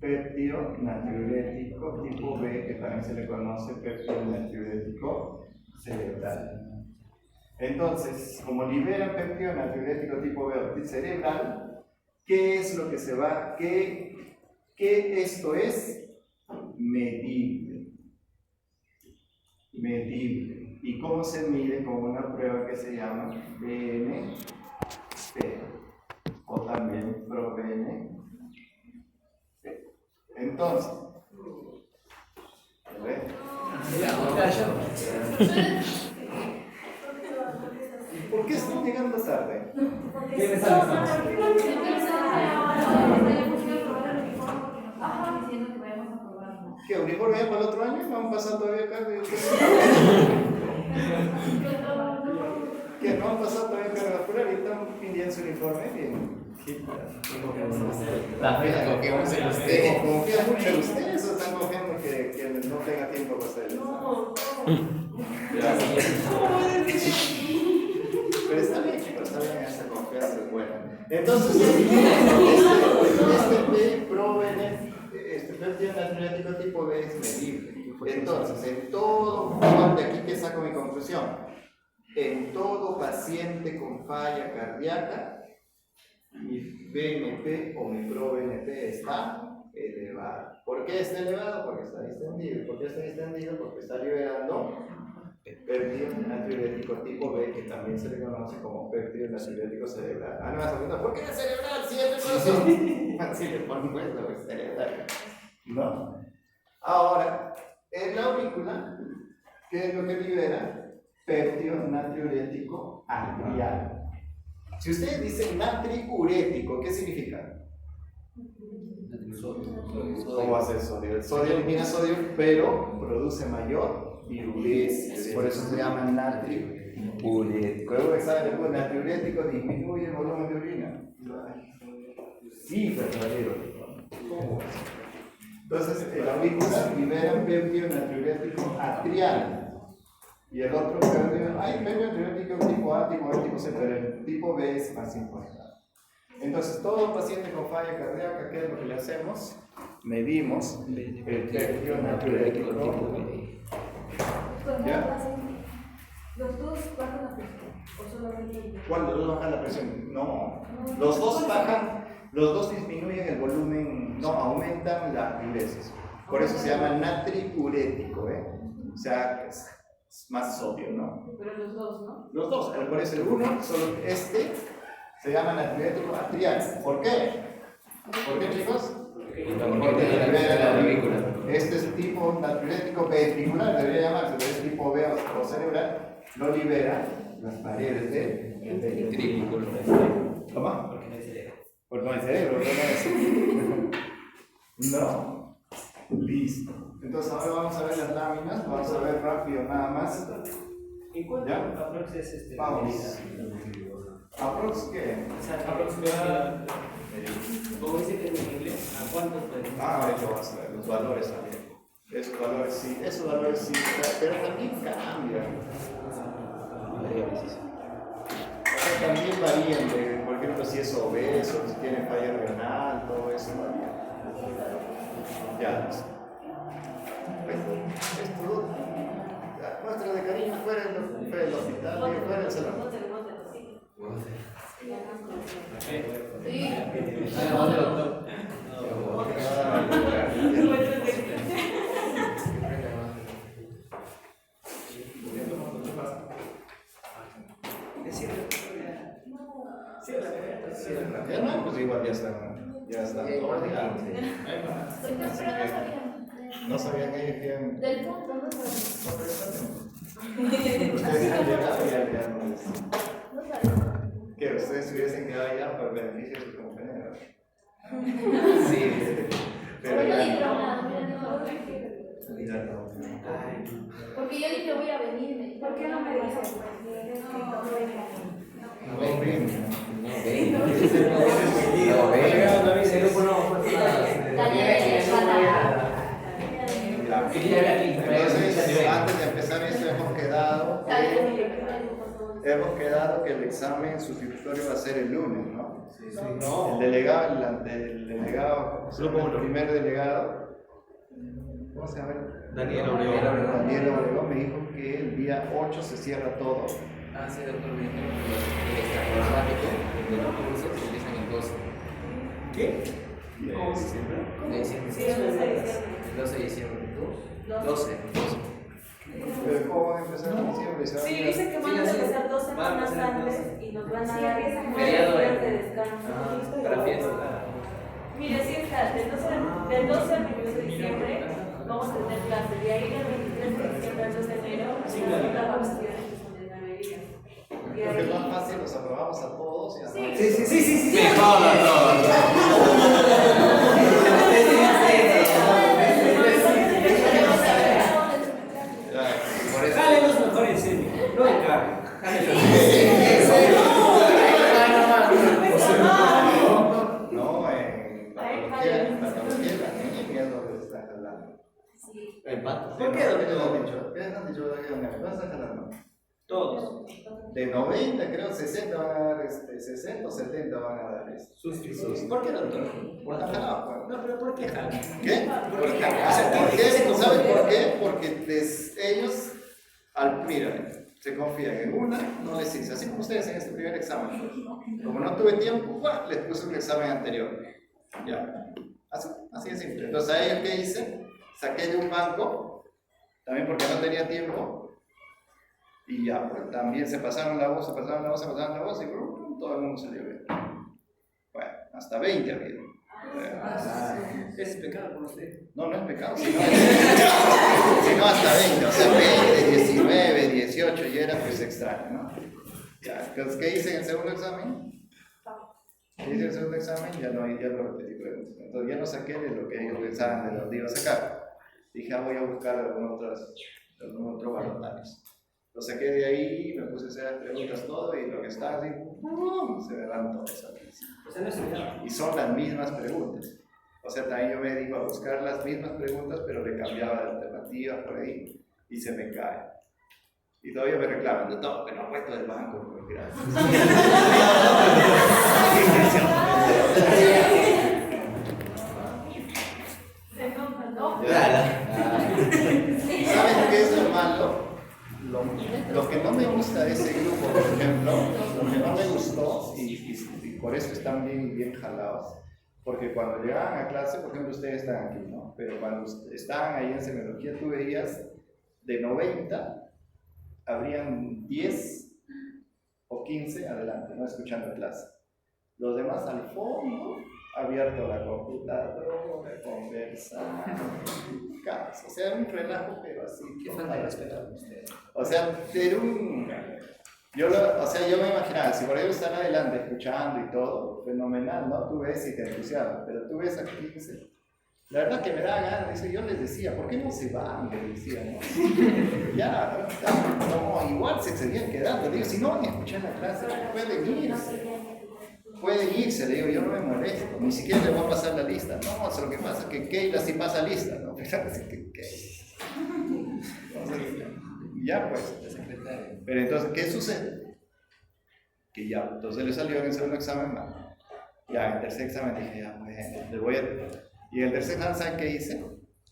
péptido natriurético tipo B, que también se le conoce péptido natriurético cerebral. Entonces, como liberan péptido natriurético tipo B cerebral, ¿Qué es lo que se va? ¿Qué esto es? Medible. Medible. ¿Y cómo se mide? Con una prueba que se llama BNP o también ProBNP. Entonces, ¿ves? ¿Por qué están llegando tarde? ¿Qué? ¿Uniforme ya para el otro año? ¿Van a pasar todavía carga? ¿Qué? ¿No han pasado todavía carga escolar y están pidiendo su uniforme? Bien. Confiamos en usted. ¿Confían mucho en ustedes o están confiando que no tenga tiempo para hacerlo? Pero está bien, chicos, está bien, esa confianza es buena. Entonces, este ProBNP, este péptido natriurético tipo B es medible. Entonces, en todo, de aquí que saco mi conclusión, en todo paciente con falla cardíaca, mi BNP o mi ProBNP está elevado. ¿Por qué está elevado? Porque está distendido. ¿Por qué está distendido? Porque está liberando péptido natriurético tipo B, que también se le conoce como péptido natriurético cerebral. Ah, no me vas a preguntar, ¿por qué cerebral? Si es el corazón. Así le ponen puesto, pues cerebral. No. Ahora, en la aurícula, ¿qué es lo que libera? Péptido natriurético atrial. Si ustedes dicen natriurético, ¿qué significa? ¿Cómo hace el sodio? El sodio elimina sodio, pero produce mayor diuresis. Por eso se llama natriurético. Luego que sabe el natriurético disminuye el volumen de orina. Sí, verdadero. ¿Cómo? Entonces, el aurícula libera un péptido natriurético atrial. Y el otro péptido, hay péptido natriurético tipo A, tipo B, tipo C, pero el tipo B es más importante. Entonces, todo paciente con falla cardíaca, ¿qué es lo que le hacemos? Medimos el péptido natriurético tipo B. ¿Ya? ¿Los dos bajan la presión? ¿O solamente el? ¿Cuál? ¿Los dos bajan la presión? No. Los dos bajan, los dos disminuyen el volumen, no, aumentan la diuresis. Por eso se llama natriurético, ¿eh? O sea, es más sodio, ¿no? Pero los dos, ¿no? Los dos, por eso el uno, solo este, se llama natriurético atrial. ¿Por qué? ¿Por qué, chicos? Porque libera la aurícula. Este es tipo natriurético ventricular, debería llamarse, pero es tipo B o cerebral, no libera las paredes del ventrículo. ¿Cómo? Porque no hay cerebro. Porque no hay cerebro, no. Listo. Entonces ahora vamos a ver las láminas, vamos a ver rápido nada más. ¿Y cuánto aprox es este? Vamos. ¿Aprox qué? O sea, aproximadamente, como dice que es medible, ¿a cuánto puede? Ahorita vamos a ver los valores también. Esos valores sí, pero también cambian. O sea, también varían de, por ejemplo, si es obeso, si tiene falla renal, todo eso varía. Ya. Esto, muestra de cariño fuera del hospital, fuera del salón. No, pues igual ya está coordinado. No sabían ellos que Del punto, no ustedes han llegado y ya no les. sabía. Que ustedes hubiesen quedado allá por beneficio de sus compañeros. Sí. Pero Yo no ya dije no. nada, Ya no. porque yo dije voy a venirme. ¿Por qué no me dices? No ven. Entonces, antes de empezar esto hemos quedado que el examen sustitutorio va a ser el lunes, ¿no? No. El delegado, el primer delegado, ¿cómo se llama? Daniel Obregón. Daniel Obregón me dijo que el día 8 se cierra todo. Ah, sí, doctor, me dijeron que el extraprogramático de los cursos empiezan el 12. ¿Qué? ¿Y cómo se siempre? De diciembre. Sí, el 12 de diciembre. El 12 de diciembre. 12. 12. Pero ¿cómo van a empezar en diciembre? ¿Se van a Sí, ir? dice que van a Sí, empezar 2 van a semanas empezar antes entonces. y nos van a dar 9 Feriado, días de descanso. Para fiesta. Mire, sí está, del 12 al 22 de diciembre vamos a tener clase, de ahí del 23 de diciembre al 2 de enero Sí, las claro. otras vacaciones que son de 9 días. Y Lo que es ahí- más fácil, los aprobamos a todos y a Sí. Sí. Mejor, por eso. Jale los mejores, sí. No encargo. No, en patología la niña es donde está jalando. Sí. El pato. ¿Por qué? ¿Qué te han dicho? ¿Qué han dicho? ¿Dónde está jalando? Todos. De 90, creo, 60 van a dar, 60 o 70 van a dar esto. Suscriptos. ¿Por qué, doctor? Por la jalada, pues. No, pero ¿por qué jala? ¿Qué? ¿Por qué? O sea, ¿por qué? ¿Saben por qué? Porque ellos, mira, se confían en una, no les hice. Así como ustedes en este primer examen. Como no tuve tiempo, ¡buah!, les puse un examen anterior. Ya. Así de simple. Entonces, a ellos, ¿qué hice? Saqué de un banco, también porque no tenía tiempo. Y ya, pues también se pasaron la voz, y todo el mundo salió bien. Bueno, hasta 20 había. Es pecado por usted. No, no es pecado, sino hasta 20, o sea, 20, 19, 18, y era pues extraño, ¿no? Ya, entonces, ¿qué hice en el segundo examen? ¿Qué hice en el segundo examen? Ya no repetí preguntas. Entonces ya no saqué de lo que ellos pensaban de donde iba a sacar. Dije, voy a buscar algún otro balotajes. Lo saqué de ahí, me puse a hacer las preguntas todo, y lo que estaba así, se me van todas aquí. O sea, no es pecado. Y son las mismas preguntas. O sea, también yo me dedico a buscar las mismas preguntas, pero le cambiaba de alternativa por ahí y se me cae. Y todavía me reclaman de todo, que no he puesto del banco. Porque ¿saben qué es lo malo? Lo que no me gusta de ese grupo, por ejemplo, lo que no me gustó, y por eso están bien jalados, porque cuando llegaban a clase, por ejemplo, ustedes están aquí, ¿no? Pero cuando estaban ahí en semiología, tú veías de 90, habrían 10 o 15 adelante, ¿no? Escuchando clase. Los demás al fondo, abierto la computadora, conversando, o sea, un relajo, pero así. Qué falta de respeto a usted. O sea, yo me imaginaba, si por ellos están adelante escuchando y todo, fenomenal, ¿no? Tú ves y te entusiasmas, pero tú ves aquí, dice, la verdad que me da ganas, dice, yo les decía, ¿por qué no se van? Les decía, ¿no? Ya, no, igual se seguían quedando, digo, si no van a escuchar la clase, pueden irse, le digo, yo no me molesto, ni siquiera les voy a pasar la lista, no, o sea, lo que pasa es que Keila sí pasa lista, ¿no? Entonces, ya pues, pero entonces, ¿qué sucede? Que ya, entonces le salió en el segundo examen mal. Ya, en el tercer examen dije, ya, pues, le voy a... Y en el tercer examen, ¿saben qué hice?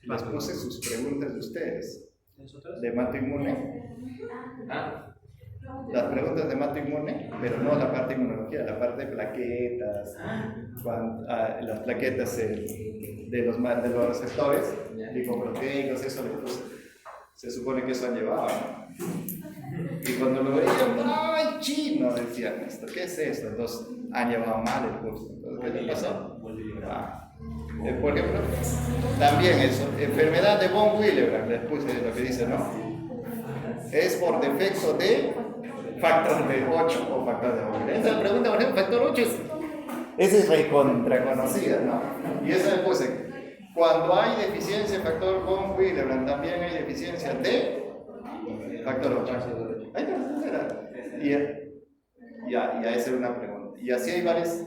Les puse sus preguntas de ustedes, ¿Nosotros? de Mato Inmune. Las preguntas de Mato Inmune, pero no la parte de inmunología, la parte de plaquetas, las plaquetas de los receptores lipoproteicos, eso le puse. Se supone que eso han llevado, ¿no? Y cuando lo veían, ¡ay, chino! Decían esto, ¿qué es esto? Entonces han llevado mal el curso. Entonces, ¿qué le pasó? Por ejemplo, también eso, enfermedad de von Willebrand, les puse lo que dice, ¿no? Es por defecto de factor de 8 o factor de von Willebrand. Esa es la pregunta, por ejemplo, factor 8 esa es recontraconocida, ¿no? Y esa le puse, cuando hay deficiencia de factor von Willebrand, también hay deficiencia de factor 8. Ahí está, y esa es una pregunta. Y así hay varias.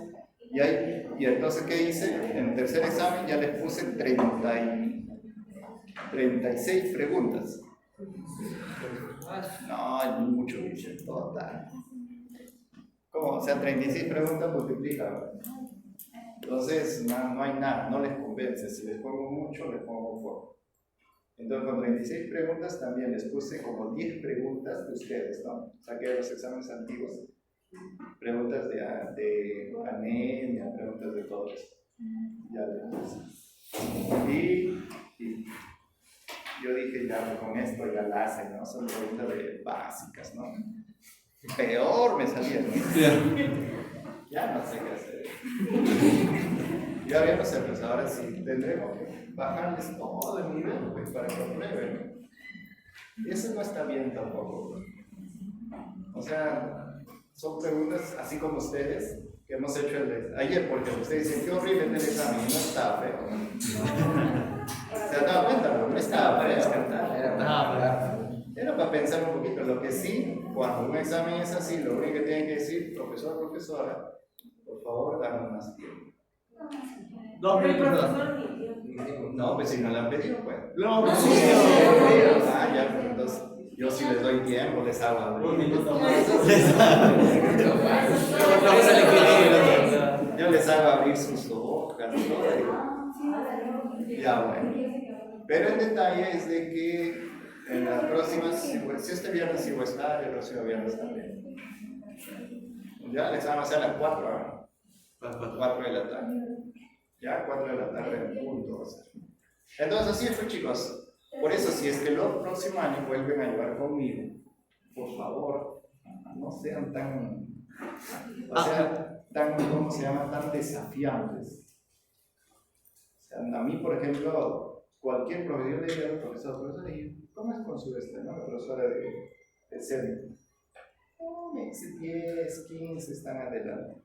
Y entonces, ¿qué hice? En el tercer examen ya les puse 36 preguntas. No, hay mucho, dice, total. ¿Cómo? O sea, 36 preguntas multiplican. Entonces, no hay nada, no les convence. Si les pongo mucho, les pongo poco. Entonces, con 36 preguntas también les puse como 10 preguntas de ustedes, ¿no? Saqué de los exámenes antiguos. Preguntas de anemia, preguntas de todo eso. Ya le y yo dije, ya con esto ya la hacen, ¿no? Son preguntas básicas, ¿no? Peor me salía, ¿no? Ya no sé qué hacer. Ya no sé, pues ahora sí tendremos que bajarles todo el nivel, pues, para que aprueben. Y eso no está bien tampoco. O sea, son preguntas así como ustedes que hemos hecho ayer, porque ustedes dicen, qué horrible el examen, y no estaba feo. ¿Se han dado cuenta? No estaba feo. Era para pensar un poquito. Lo que sí, cuando un examen es así, lo único que tienen que decir, profesor, profesora, por favor, dame más tiempo. No, Pero el pero profesor ni tiempo. No, pues si no le han pedido, pues. no, Sí, sí, ah, ya, pues, entonces yo sí les doy tiempo, les hago abrir. un minuto más. Yo les hago abrir sus hojas, todo. Ya, bueno. Pero el detalle es de que en las próximas, si este viernes sí voy a estar, el próximo viernes también. Ya les vamos a hacer a las 4, ¿ah? 4 de la tarde. Ya, 4 de la tarde en punto va a ser. Entonces, así fue, chicos. Por eso, si es que el próximo año vuelven a llevar conmigo, por favor, no sean tan, ¿cómo se llama? Tan desafiantes. O sea, a mí, por ejemplo, cualquier profesor le diría al profesor, ¿y cómo es con su ¿no? La profesora de CERN. Oh, me dice 10, 15 están adelante.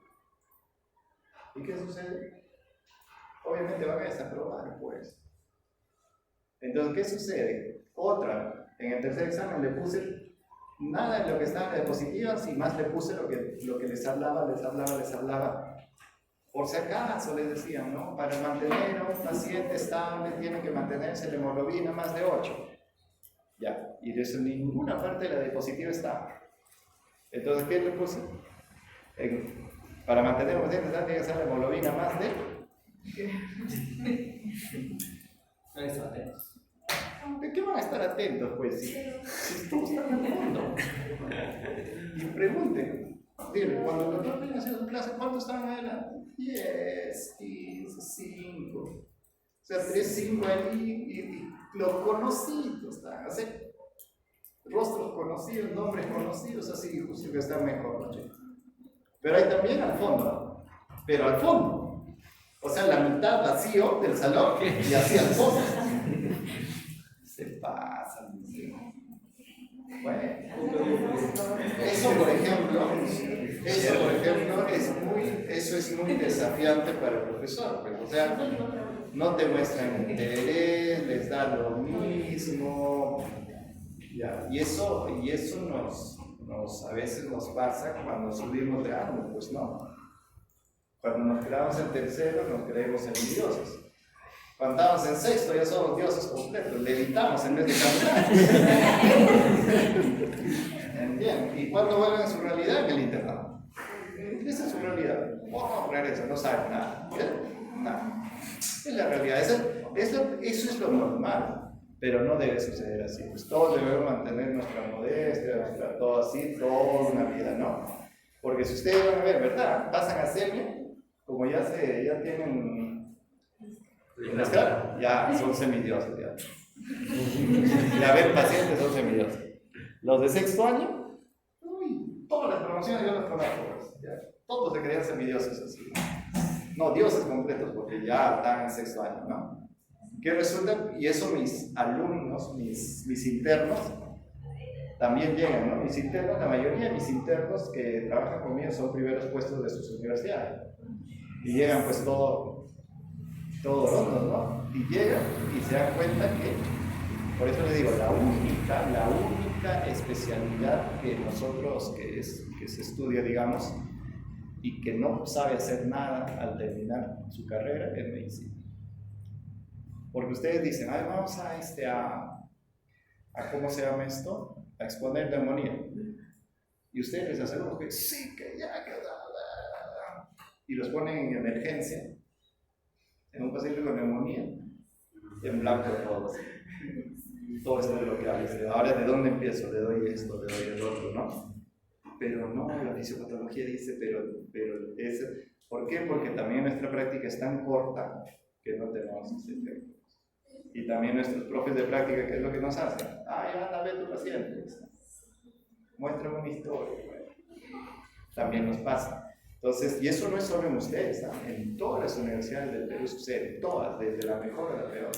¿Y qué sucede? Obviamente van a desaprobar, pues. Entonces, ¿qué sucede? Otra, en el tercer examen le puse nada de lo que estaba de diapositivas y más le puse lo que les hablaba. Por si acaso les decían, ¿no? Para mantener a un paciente estable tiene que mantenerse la hemoglobina más de 8. Ya, y de eso ninguna parte de la diapositiva estaba. Entonces, ¿qué le puse? Para mantener a un paciente estable tiene que ser la hemoglobina más de... ¿De qué van a estar atentos, pues? Si todos están al fondo. Y pregunten. Dile, cuando el doctor viene a hacer su clase, ¿cuántos estaban adelante? 10, 15, 5. O sea, 3, 5 ahí y los conocidos están. Así, rostros conocidos, nombres conocidos, así, justo que están mejor, ¿no? Pero hay también al fondo. Pero al fondo. O sea, la mitad vacío del salón y así al fondo. Se pasa. Bueno, eso por ejemplo es muy desafiante para el profesor. Pues, o sea, no te muestran interés, les da lo mismo. Ya, y eso a veces nos pasa cuando subimos de año, pues no. Cuando nos quedamos en tercero, nos creemos envidiosos. Cuando estamos en sexto, ya somos dioses completos, levitamos en vez de caminar. ¿Entienden? ¿Y cuando vuelven a su realidad? En el internado. Esa es su realidad. No regresa, no saben nada. Nada. Es la realidad. Eso es lo normal, pero no debe suceder así. Pues todos debemos mantener nuestra modestia, todo así, toda una vida, ¿no? Porque si ustedes van a ver, ¿verdad? Pasan a semia. Como ya tienen la escala, ya son semidioses. Ya ven pacientes son semidioses. Los de sexto año, todas las promociones yo las conozco. Todos se creían semidioses así. No, dioses completos, porque ya están en sexto año, ¿no? ¿Qué resulta? Y eso mis alumnos, mis internos, también llegan, ¿no? Mis internos, la mayoría de mis internos que trabajan conmigo son primeros puestos de sus universidades. Y llegan pues todos rondos, ¿no? Y llegan y se dan cuenta que, por eso les digo, la única especialidad que nosotros, que se estudia, digamos, y que no sabe hacer nada al terminar su carrera es medicina. Porque ustedes dicen, ay, vamos a ¿cómo se llama esto? A exponer neumonía. Y ustedes les aseguran que sí, que ya, que y los ponen en emergencia, en un paciente con neumonía, y en blanco todos. Todo esto es lo que hables. Ahora, ¿de dónde empiezo? Le doy esto, le doy el otro, ¿no? Pero no, la fisiopatología dice, pero ¿Por qué? Porque también nuestra práctica es tan corta que no tenemos ese efecto. Y también nuestros profes de práctica, ¿qué es lo que nos hacen? Ya anda a ver tu paciente. Muéstrame una historia. Bueno, también nos pasa. Entonces, y eso no es solo en ustedes, ¿no? En todas las universidades del Perú sucede, todas, desde la mejor a la peor.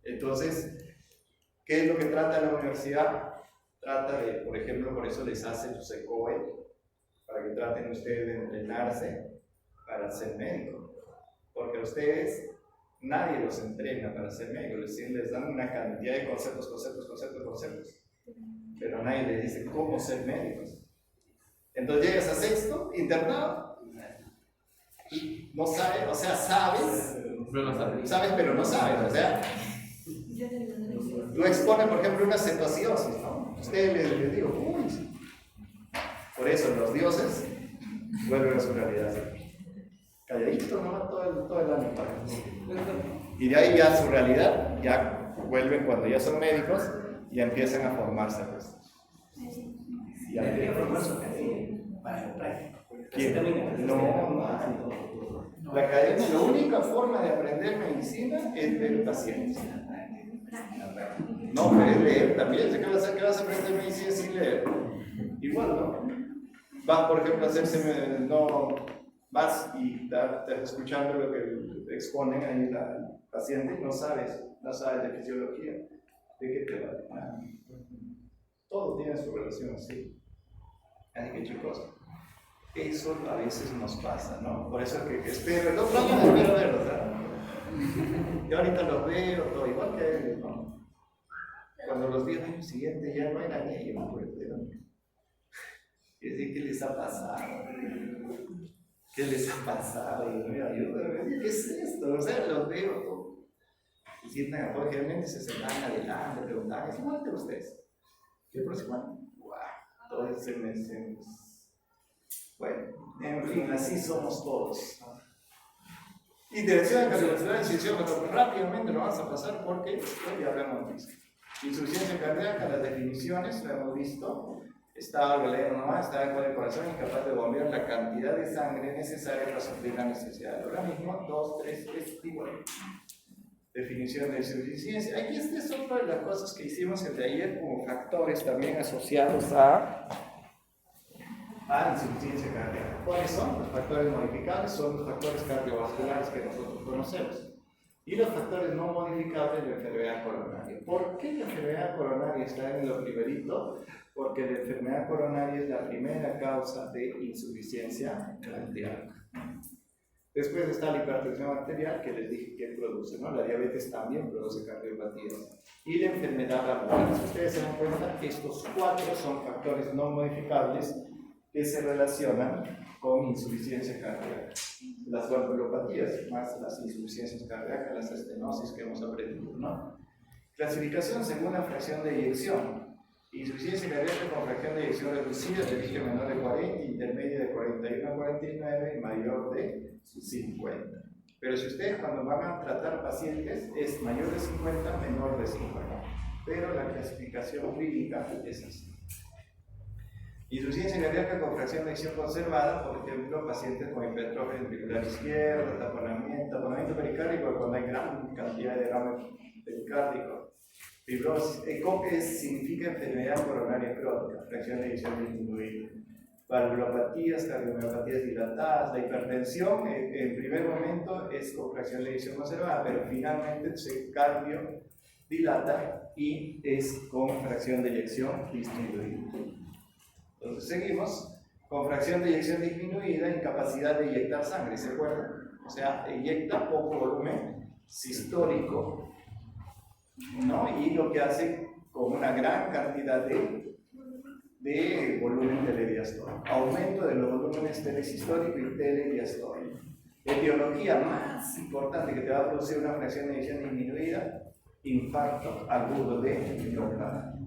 Entonces, ¿qué es lo que trata la universidad? Trata de, por ejemplo, por eso les hace su SECOE, para que traten ustedes de entrenarse para ser médicos. Porque a ustedes, nadie los entrena para ser médicos, les dan una cantidad de conceptos. Pero nadie les dice cómo ser médicos. Entonces llegas a sexto, internado, y no sabes, o sea, sabes, pero no sabes, o sea, tú expones, por ejemplo, una cetoacidosis, ¿no? Ustedes les digo, uy, por eso los dioses vuelven a su realidad. Calladitos nomás todo el año. Y de ahí ya su realidad, ya vuelven cuando ya son médicos y empiezan a formarse. Pues. Y ahí empiezan a formarse. La academia, la única forma de aprender medicina es ver pacientes. No, pero es leer también. ¿Qué vas a aprender medicina sin leer? Igual, ¿no? Vas, por ejemplo, a hacerse, no, vas y estás escuchando lo que exponen ahí el paciente y no sabes de fisiología. ¿De qué te va? Todo tiene su relación así. Así que, chicos, eso a veces nos pasa, ¿no? Por eso es que espero, el otro año espero verlos, ¿verdad? Yo ahorita los veo, todo igual que ellos, ¿no? Cuando los vi el año siguiente ya no eran ellos, pues, y decir, ¿qué les ha pasado? ¿Qué les ha pasado? Y me ayuda, ¿qué es esto? O sea, los veo todo. Y sientan a todos, generalmente se sentan adelante, preguntan, ¿es igual que ustedes? ¿Qué próximo año? ¡Wow! Todo ese mes. Bueno, en fin, así somos todos. Y dirección de cardiovascular, insuficiencia cardíaca, rápidamente lo vamos a pasar porque después ya lo hemos visto. Insuficiencia cardíaca, las definiciones lo hemos visto. Estado orgánico nomás, estado con el corazón incapaz de bombear la cantidad de sangre necesaria para suplir la necesidad del organismo. 2, 3, igual. Definición de insuficiencia. Aquí esta es otra de las cosas que hicimos el de ayer como factores también asociados a insuficiencia cardíaca. ¿Cuáles son? Los factores modificables son los factores cardiovasculares que nosotros conocemos. Y los factores no modificables de la enfermedad coronaria. ¿Por qué la enfermedad coronaria está en lo primerito? Porque la enfermedad coronaria es la primera causa de insuficiencia cardíaca. Después está la hipertensión arterial, que les dije que produce, ¿no? La diabetes también produce cardiopatías. Y la enfermedad valvular. Si ustedes se dan cuenta, estos 4 son factores no modificables que se relacionan con insuficiencia cardíaca. Las valvulopatías, más las insuficiencias cardíacas, las estenosis que hemos aprendido, ¿no? Clasificación según la fracción de eyección. Insuficiencia cardíaca con fracción de eyección reducida, de origen menor de 40, intermedia de 41 a 49 y mayor de 50. Pero si ustedes cuando van a tratar pacientes es mayor de 50, menor de 50. Pero la clasificación clínica es así. Insuficiencia cardíaca con fracción de eyección conservada, por ejemplo, pacientes con hipertrofia ventricular izquierda, taponamiento pericárdico cuando hay gran cantidad de derrame pericárdico. Fibrosis, ECOPE significa enfermedad coronaria crónica, fracción de eyección disminuida. Valvulopatías, cardiomiopatías dilatadas, la hipertensión en primer momento es con fracción de eyección conservada, pero finalmente se cardiodilata y es con fracción de eyección disminuida. Entonces seguimos con fracción de eyección disminuida, incapacidad de inyectar sangre, ¿se acuerdan? O sea, eyecta poco volumen sistólico, ¿no? Y lo que hace con una gran cantidad de volumen telediastólico. Aumento de los volúmenes telesistólico y telediastólico. Etiología más importante que te va a producir una fracción de eyección disminuida, infarto agudo de miocardio.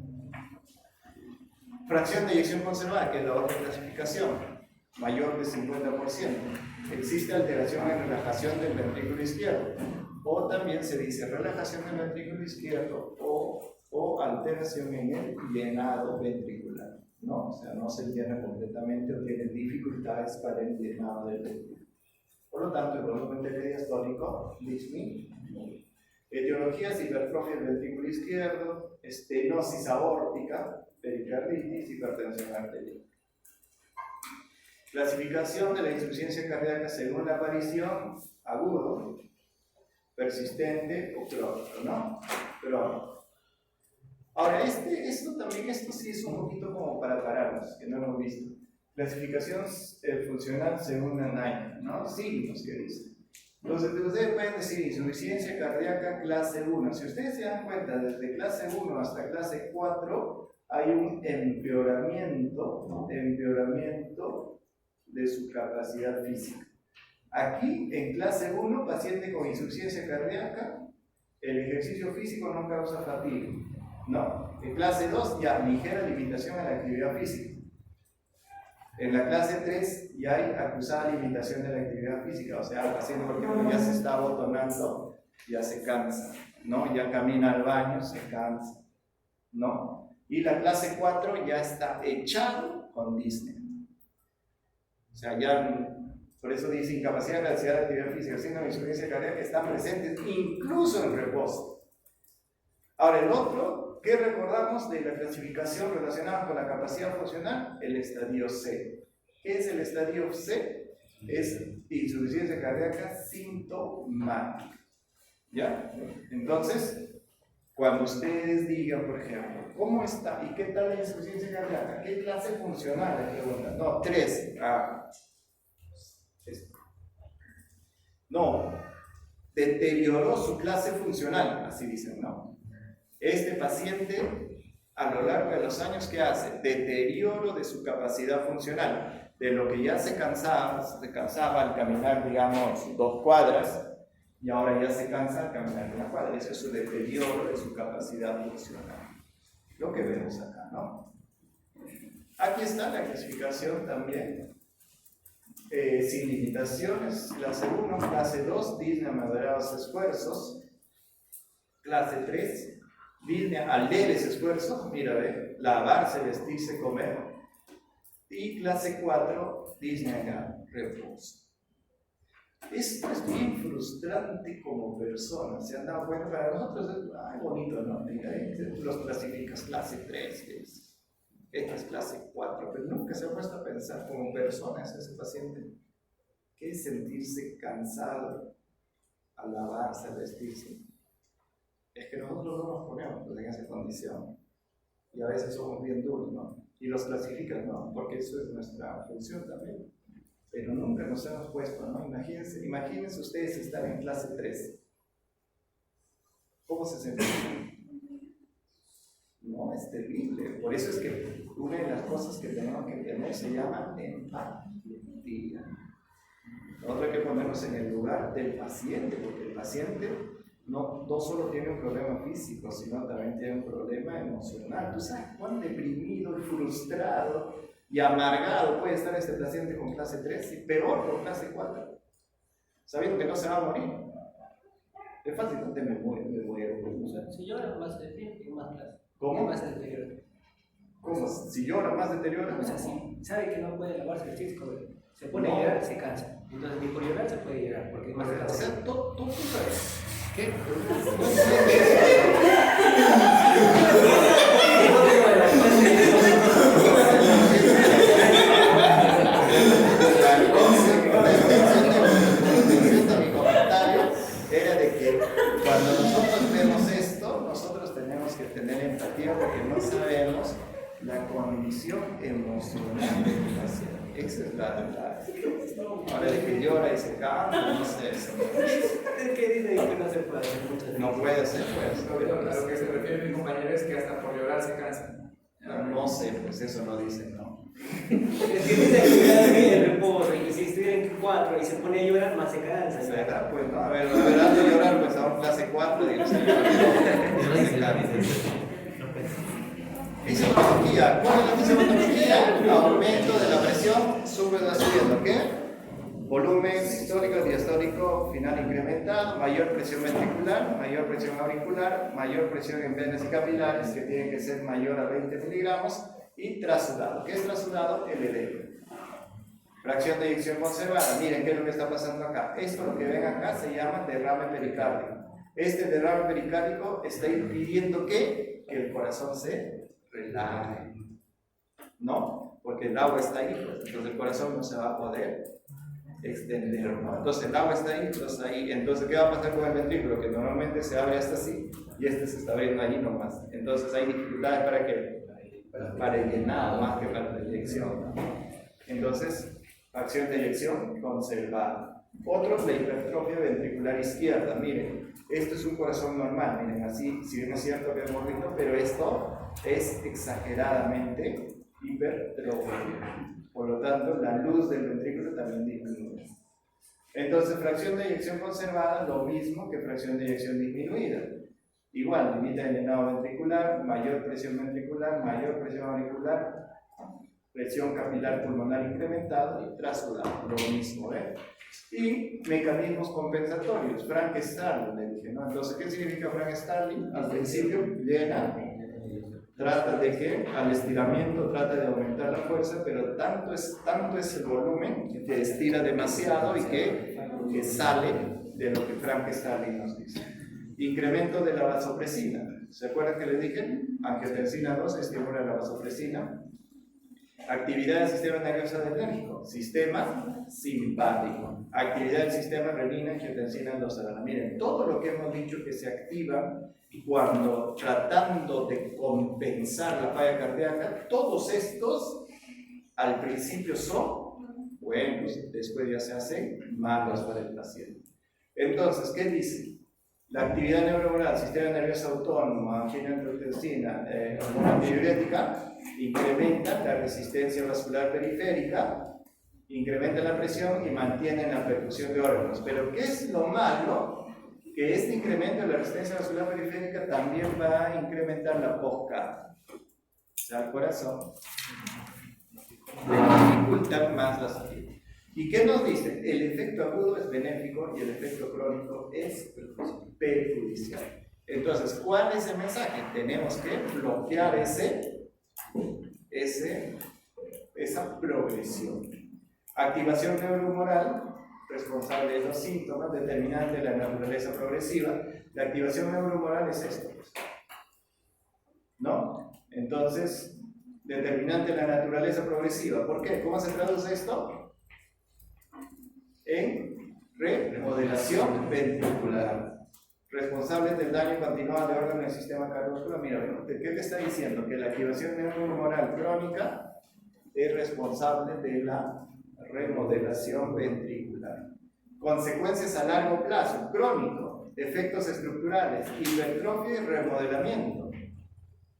Fracción de eyección conservada, que es la otra clasificación, mayor de 50%. Existe alteración en relajación del ventrículo izquierdo. O también se dice relajación del ventrículo izquierdo o alteración en el llenado ventricular, ¿no? ¿no? O sea, no se llena completamente o tiene dificultades para el llenado del ventriculo. Por lo tanto, el volumen del diastólico disminuye. Etiologías: hipertrofia del ventrículo izquierdo, estenosis aórtica, pericarditis, hipertensión arterial. Clasificación de la insuficiencia cardíaca según la aparición: agudo, persistente o crónico, ¿no? Crónico. Ahora, esto sí es un poquito como para pararnos, que no hemos visto. Clasificación funcional según Nain, ¿no? Signos que dice. Entonces, ustedes pueden decir insuficiencia cardíaca clase 1. Si ustedes se dan cuenta, desde clase 1 hasta clase 4 hay un empeoramiento de su capacidad física. Aquí, en clase 1, paciente con insuficiencia cardíaca, el ejercicio físico no causa fatiga. No. En clase 2 ya ligera limitación en la actividad física. En la clase 3 ya hay acusada limitación de la actividad física, o sea, el paciente, por ejemplo, ya se está abotonando, ya se cansa, ¿no? Ya camina al baño, se cansa, ¿no? Y la clase 4 ya está echado con disney. O sea, ya, por eso dice incapacidad de capacidad de actividad física, síndrome de insuficiencia cardíaca, que están presentes incluso en reposo. Ahora, el otro, ¿qué recordamos de la clasificación relacionada con la capacidad funcional? El estadio C. ¿Qué es el estadio C? Es insuficiencia cardíaca sintomática. ¿Ya? Entonces, cuando ustedes digan, por ejemplo, ¿cómo está y qué tal la insuficiencia cardíaca? ¿Qué clase funcional? Les preguntan. No, 3. No, deterioró su clase funcional, así dicen, ¿no? Este paciente, a lo largo de los años, ¿qué hace? Deterioro de su capacidad funcional, de lo que ya se cansaba al caminar, digamos, 2 cuadras, y ahora ya se cansa al caminar 1 cuadra. Eso es un deterioro de su capacidad funcional. Lo que vemos acá, ¿no? Aquí está la clasificación también, sin limitaciones, clase 1, clase 2, disnea a moderados esfuerzos, clase 3, disnea a leves esfuerzos, mira, ve, lavarse, vestirse, comer, y clase 4, disnea a reposo. Esto es bien frustrante como persona, se han dado cuenta, para nosotros es bonito, ¿no? Mira, los clasificas clase 3, esta es clase 4, pero nunca se ha puesto a pensar como personas ese paciente, ¿qué es sentirse cansado al lavarse, al vestirse? Es que nosotros no nos ponemos en esa condición y a veces somos bien duros, ¿no? Y los clasifican, ¿no? Porque eso es nuestra función también, pero nunca nos hemos puesto, ¿no? Imagínense ustedes estar en clase 3, ¿cómo se sentirían? No, es terrible. Por eso es que una de las cosas que tenemos que tener se llama empatía. Nosotros hay que ponernos en el lugar del paciente, porque el paciente no solo tiene un problema físico, sino también tiene un problema emocional. ¿Tú sabes cuán deprimido y frustrado y amargado puede estar este paciente con clase 3 y peor con clase 4? Sabiendo que no se va a morir. Es fácilmente me muero. O sea, si llora más de tiempo, más clase. ¿Cómo? Más deterioro. ¿Cómo? Si llora, más deterioro. O sea, si sabe que no puede lavarse el físico, se pone a llorar, se cansa. Entonces, ni por llorar se puede llorar, porque es más O cansado. sea, tú sabes. ¿Qué? Mi comentario era de que cuando nosotros vemos esto, nosotros tenemos que tener empatía porque no sabemos la condición emocional del paciente. Esa es la ahora de que llora y se cansa, no sé eso. Es que dice que no se puede hacer muchas No puede ser, Pero a lo que se refiere mi compañero es que hasta por llorar se cansa. No sé, pues eso no dicen, ¿no? Es que dice que cada día el reposo, y si estuviera en 4 y se pone a llorar, más se cansa. Es verdad, pues, ¿no? A ver, hazlo llorar, pues, a un clase 4 y no sé Fisiopatología. ¿Cuál es la fisiopatología? Aumento de la presión subiendo, ¿qué? Volumen sistólico, diastólico, final incrementado, mayor presión ventricular, mayor presión auricular, mayor presión en venas y capilares, que tienen que ser mayor a 20 miligramos, y trasudado. ¿Qué es trasudado? El edema. Fracción de eyección conservada. Miren qué es lo que está pasando acá. Esto, lo que ven acá, se llama derrame pericárdico. Este derrame pericárdico está impidiendo que el corazón se relaje. ¿No? Porque el agua está ahí, pues, entonces el corazón no se va a poder extender, ¿no? Entonces el agua está ahí, entonces ¿qué va a pasar con el ventrículo? Que normalmente se abre hasta así, y este se está abriendo allí nomás. Entonces hay dificultades para que para el llenado más que para la eyección. Entonces, acción de eyección conservada. Otro, la hipertrofia ventricular izquierda. Miren, esto es un corazón normal, miren, así, si bien es cierto que es morrito, pero esto es exageradamente hipertrofia. Por lo tanto, la luz del ventrículo también disminuye. Entonces, fracción de eyección conservada, lo mismo que fracción de eyección disminuida. Igual, limita el llenado ventricular, mayor presión ventricular, mayor presión auricular, presión capilar pulmonar incrementada y trasudado, lo mismo, ¿eh? Y mecanismos compensatorios, Frank Starling, le dije, ¿no? Entonces, ¿qué significa Frank Starling? Al principio llena, trata de que al estiramiento trata de aumentar la fuerza, pero tanto es el volumen que estira demasiado y que sale de lo que Frank Starling nos dice. Incremento de la vasopresina. ¿Se acuerdan que les dije? Angiotensina 2 estimula la vasopresina. Actividad del sistema nervioso adrenérgico, sistema simpático. Actividad del sistema renina, angiotensina 2. Miren, todo lo que hemos dicho que se activa cuando tratando de compensar la falla cardíaca, todos estos al principio son buenos, después ya se hacen malos para el paciente. Entonces, ¿qué dice? La actividad neuronal, sistema nervioso autónomo, angina-angiotensina, hormona antidiurética, incrementa la resistencia vascular periférica, incrementa la presión y mantiene la perfusión de órganos. Pero ¿qué es lo malo? Que este incremento de la resistencia vascular periférica también va a incrementar la posca, o sea, el corazón, le dificulta más la salida. ¿Y qué nos dice? El efecto agudo es benéfico y el efecto crónico es perjudicial. Entonces, ¿cuál es el mensaje? Tenemos que bloquear esa progresión. Activación neurohumoral, responsable de los síntomas, determinante de la naturaleza progresiva. La activación neurohumoral es esto, ¿no? Entonces, determinante de la naturaleza progresiva. ¿Por qué? ¿Cómo se traduce esto? En remodelación ventricular. Responsables del daño continuado de órganos del sistema cardiovascular. Mira, ¿qué te está diciendo? Que la activación neurohumoral crónica es responsable de la remodelación ventricular. Consecuencias a largo plazo, crónico, efectos estructurales, hipertrofia y remodelamiento.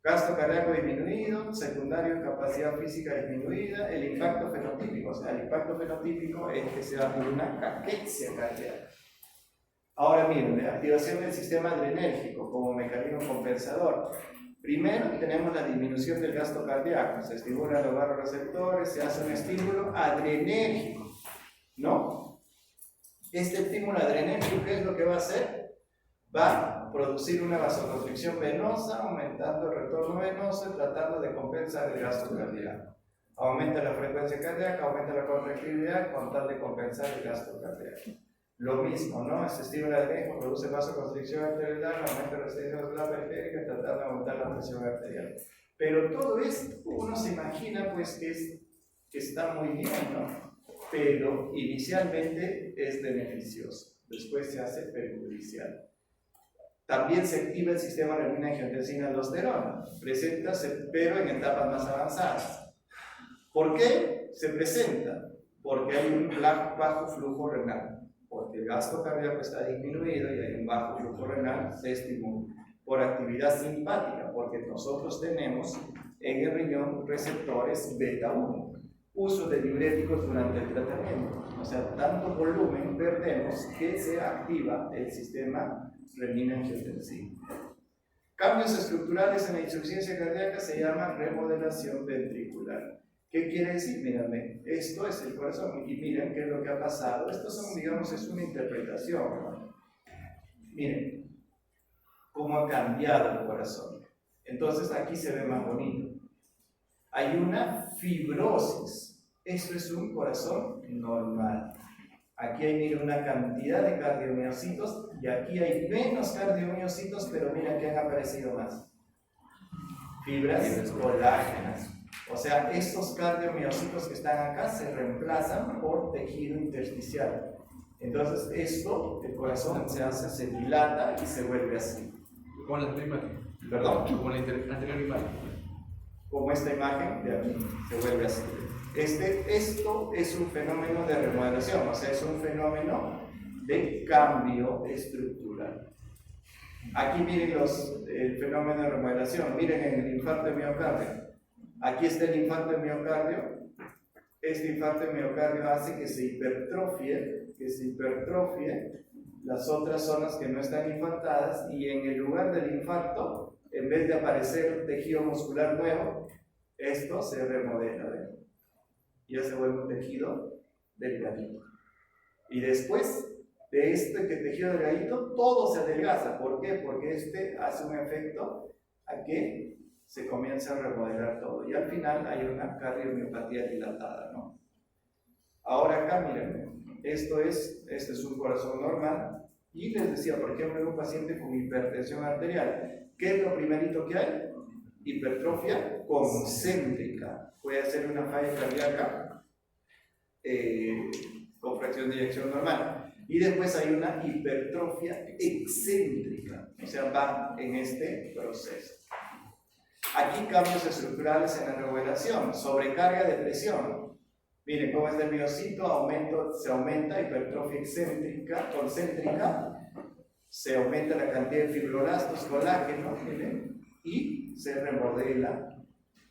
Gasto cardíaco disminuido, secundario, capacidad física disminuida, el impacto fenotípico. O sea, el impacto fenotípico es que se da por una caquexia cardíaca. Ahora miren, la activación del sistema adrenérgico como mecanismo compensador. Primero tenemos la disminución del gasto cardíaco, se estimulan los vasoreceptores, se hace un estímulo adrenérgico, ¿no? Este estímulo adrenérgico, ¿qué es lo que va a hacer? Va a producir una vasoconstricción venosa, aumentando el retorno venoso, tratando de compensar el gasto cardíaco. Aumenta la frecuencia cardíaca, aumenta la contractilidad con tal de compensar el gasto cardíaco. Lo mismo, ¿no? Este estímulo adrenérgico produce vasoconstricción arterial, aumenta la resistencia vascular periférica, tratando de aumentar la presión arterial. Pero todo esto, uno se imagina pues que está muy bien, ¿no? Pero inicialmente es beneficioso, después se hace perjudicial. También se activa el sistema renina-angiotensina-aldosterona, pero en etapas más avanzadas. ¿Por qué se presenta? Porque hay un bajo flujo renal. Porque el gasto cardíaco está disminuido y hay un bajo flujo renal, se estimula. Por actividad simpática, porque nosotros tenemos en el riñón receptores beta-1. Uso de diuréticos durante el tratamiento. O sea, tanto volumen perdemos que se activa el sistema renina-angiotensina. Cambios estructurales en la insuficiencia cardíaca se llaman remodelación ventricular. ¿Qué quiere decir? Mírenme, esto es el corazón y miren qué es lo que ha pasado. Esto son, digamos, es una interpretación, ¿no? Miren cómo ha cambiado el corazón. Entonces aquí se ve más bonito. hay una fibrosis. Esto es un corazón normal. Aquí hay, mira, una cantidad de cardiomiocitos y aquí hay menos cardiomiocitos, pero mira que han aparecido más. Fibras colágenas. O sea, estos cardiomiocitos que están acá se reemplazan por tejido intersticial. Entonces esto, el corazón se dilata y se vuelve así. Como la anterior imagen. ¿Perdón? Como la anterior imagen. Como esta imagen de aquí, se vuelve así. Esto es un fenómeno de remodelación, o sea, es un fenómeno de cambio estructural. Aquí miren el fenómeno de remodelación, miren en el infarto de miocardio. Aquí está el infarto de miocardio. Este infarto de miocardio hace que se hipertrofie las otras zonas que no están infartadas, y en el lugar del infarto, en vez de aparecer tejido muscular nuevo, esto se remodela, ¿ven? Ya se vuelve un tejido delgadito. Y después de este tejido delgadito, todo se adelgaza. ¿Por qué? Porque este hace un efecto a que se comienza a remodelar todo. Y al final hay una cardiomiopatía dilatada, ¿no? Ahora acá, miren, este es un corazón normal. Y les decía, por ejemplo, en un paciente con hipertensión arterial, ¿qué es lo primerito que hay? Hipertrofia concéntrica. Puede ser una falla cardíaca con fracción de eyección normal. Y después hay una hipertrofia excéntrica, o sea, va en este proceso. Aquí cambios estructurales en la remodelación, sobrecarga de presión. Miren cómo es el miocito, se aumenta, hipertrofia excéntrica, concéntrica, se aumenta la cantidad de fibroblastos, colágenos, miren, y se remodela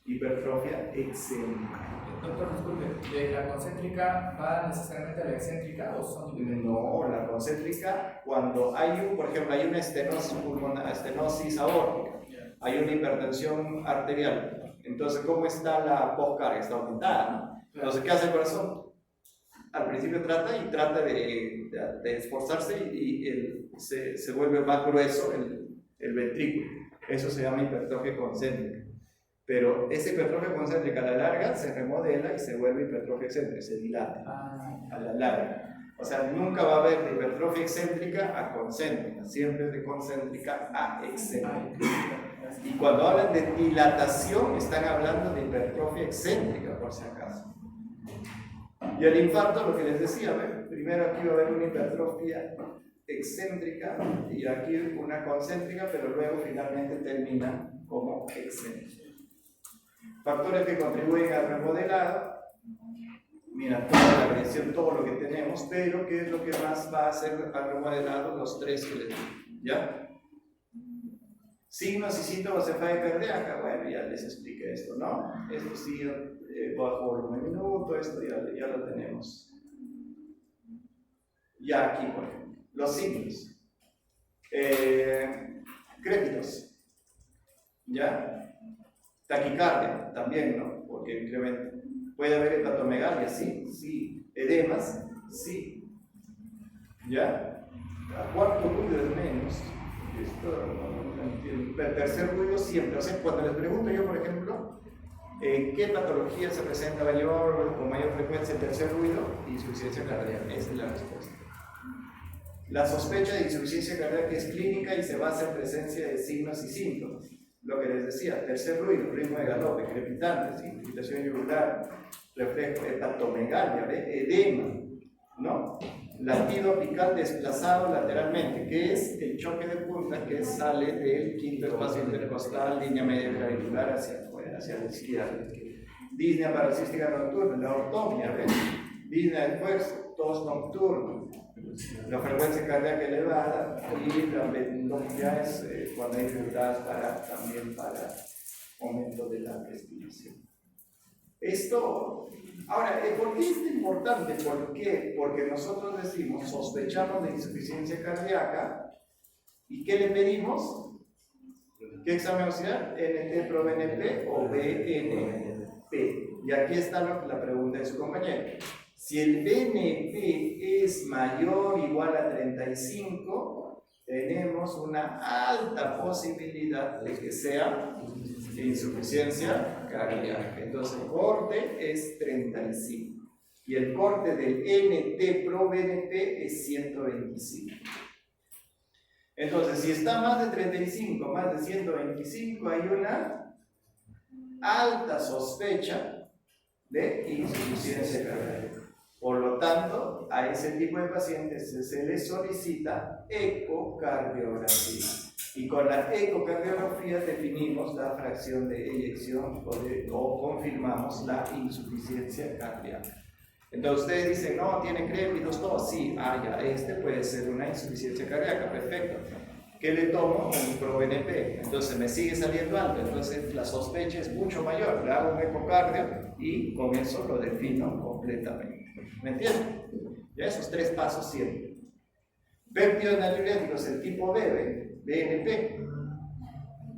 hipertrofia excéntrica. Doctor, disculpe, ¿la concéntrica va necesariamente a la excéntrica o son diferentes? No, la concéntrica, cuando hay por ejemplo, hay una estenosis pulmonar, estenosis aórtica, hay una hipertensión arterial, entonces, ¿cómo está la postcarga? Está aumentada, ¿no? Entonces, ¿qué hace el corazón? Al principio trata de esforzarse y se vuelve más grueso el ventrículo. Eso se llama hipertrofia concéntrica. Pero esa hipertrofia concéntrica a la larga se remodela y se vuelve hipertrofia excéntrica, se dilata a la larga. O sea, nunca va a haber de hipertrofia excéntrica a concéntrica, siempre es de concéntrica a excéntrica. Y cuando hablan de dilatación, están hablando de hipertrofia excéntrica, por si acaso. Y el infarto, lo que les decía, primero aquí va a haber una hipertrofia excéntrica y aquí una concéntrica, pero luego finalmente termina como excéntrica. Factores que contribuyen al remodelado. Mira, toda la presión, todo lo que tenemos, pero ¿qué es lo que más va a hacer al remodelado? Los tres que les digo, ¿ya? Signos y síntomas de falla cardíaca, bueno, ya les expliqué esto, ¿no? Esto sí, bajo volumen minuto, esto ya lo tenemos. Ya aquí, por ejemplo, los signos. Crépitos, ¿ya? Taquicardia, también, ¿no? Porque incrementa. Puede haber hepatomegalia, sí. Edemas, sí. ¿Ya? A cuarto ruido es menos. El tercer ruido siempre. O sea, cuando les pregunto yo, por ejemplo, ¿qué patología se presenta mayor con mayor frecuencia el tercer ruido? Insuficiencia cardíaca. Esa es la respuesta. La sospecha de insuficiencia cardíaca es clínica y se basa en presencia de signos y síntomas. Lo que les decía, tercer ruido, ritmo de galope, crepitante, inclinación yugular, reflejo, hepatomegalia, edema, ¿no? Latido apical desplazado lateralmente, que es el choque de punta que sale del quinto espacio intercostal, línea media clavicular hacia afuera, hacia la izquierda. Disnea paroxística nocturna, la ortomia, ¿ven? Disnea de esfuerzo, tos nocturno, la frecuencia cardíaca elevada y la ventometría es cuando hay dificultades también para aumento de la respiración. Esto, ahora, ¿por qué es importante? ¿Por qué? Porque nosotros decimos, sospechamos de insuficiencia cardíaca y ¿qué le pedimos? ¿Qué examen auxiliar? NT-proBNP o BNP. Y aquí está la pregunta de su compañero. Si el BNP es mayor o igual a 35, tenemos una alta posibilidad de que sea Insuficiencia cardíaca. Entonces, el corte es 35. Y el corte del NT pro BNP es 125. Entonces, si está más de 35, más de 125, hay una alta sospecha de insuficiencia cardíaca. Por lo tanto, a ese tipo de pacientes se les solicita ecocardiografía. Y con la ecocardiografía definimos la fracción de eyección o confirmamos la insuficiencia cardíaca. Entonces ustedes dicen, no, tiene crépitos, todo, sí, ya, este puede ser una insuficiencia cardíaca, perfecto. ¿Qué le tomo? Un ProBNP. Entonces me sigue saliendo alto, entonces la sospecha es mucho mayor. Le hago un ecocardio y con eso lo defino completamente. ¿Me entienden? Ya esos 3 pasos siempre. Péptidos natriuréticos, el tipo B, BNP.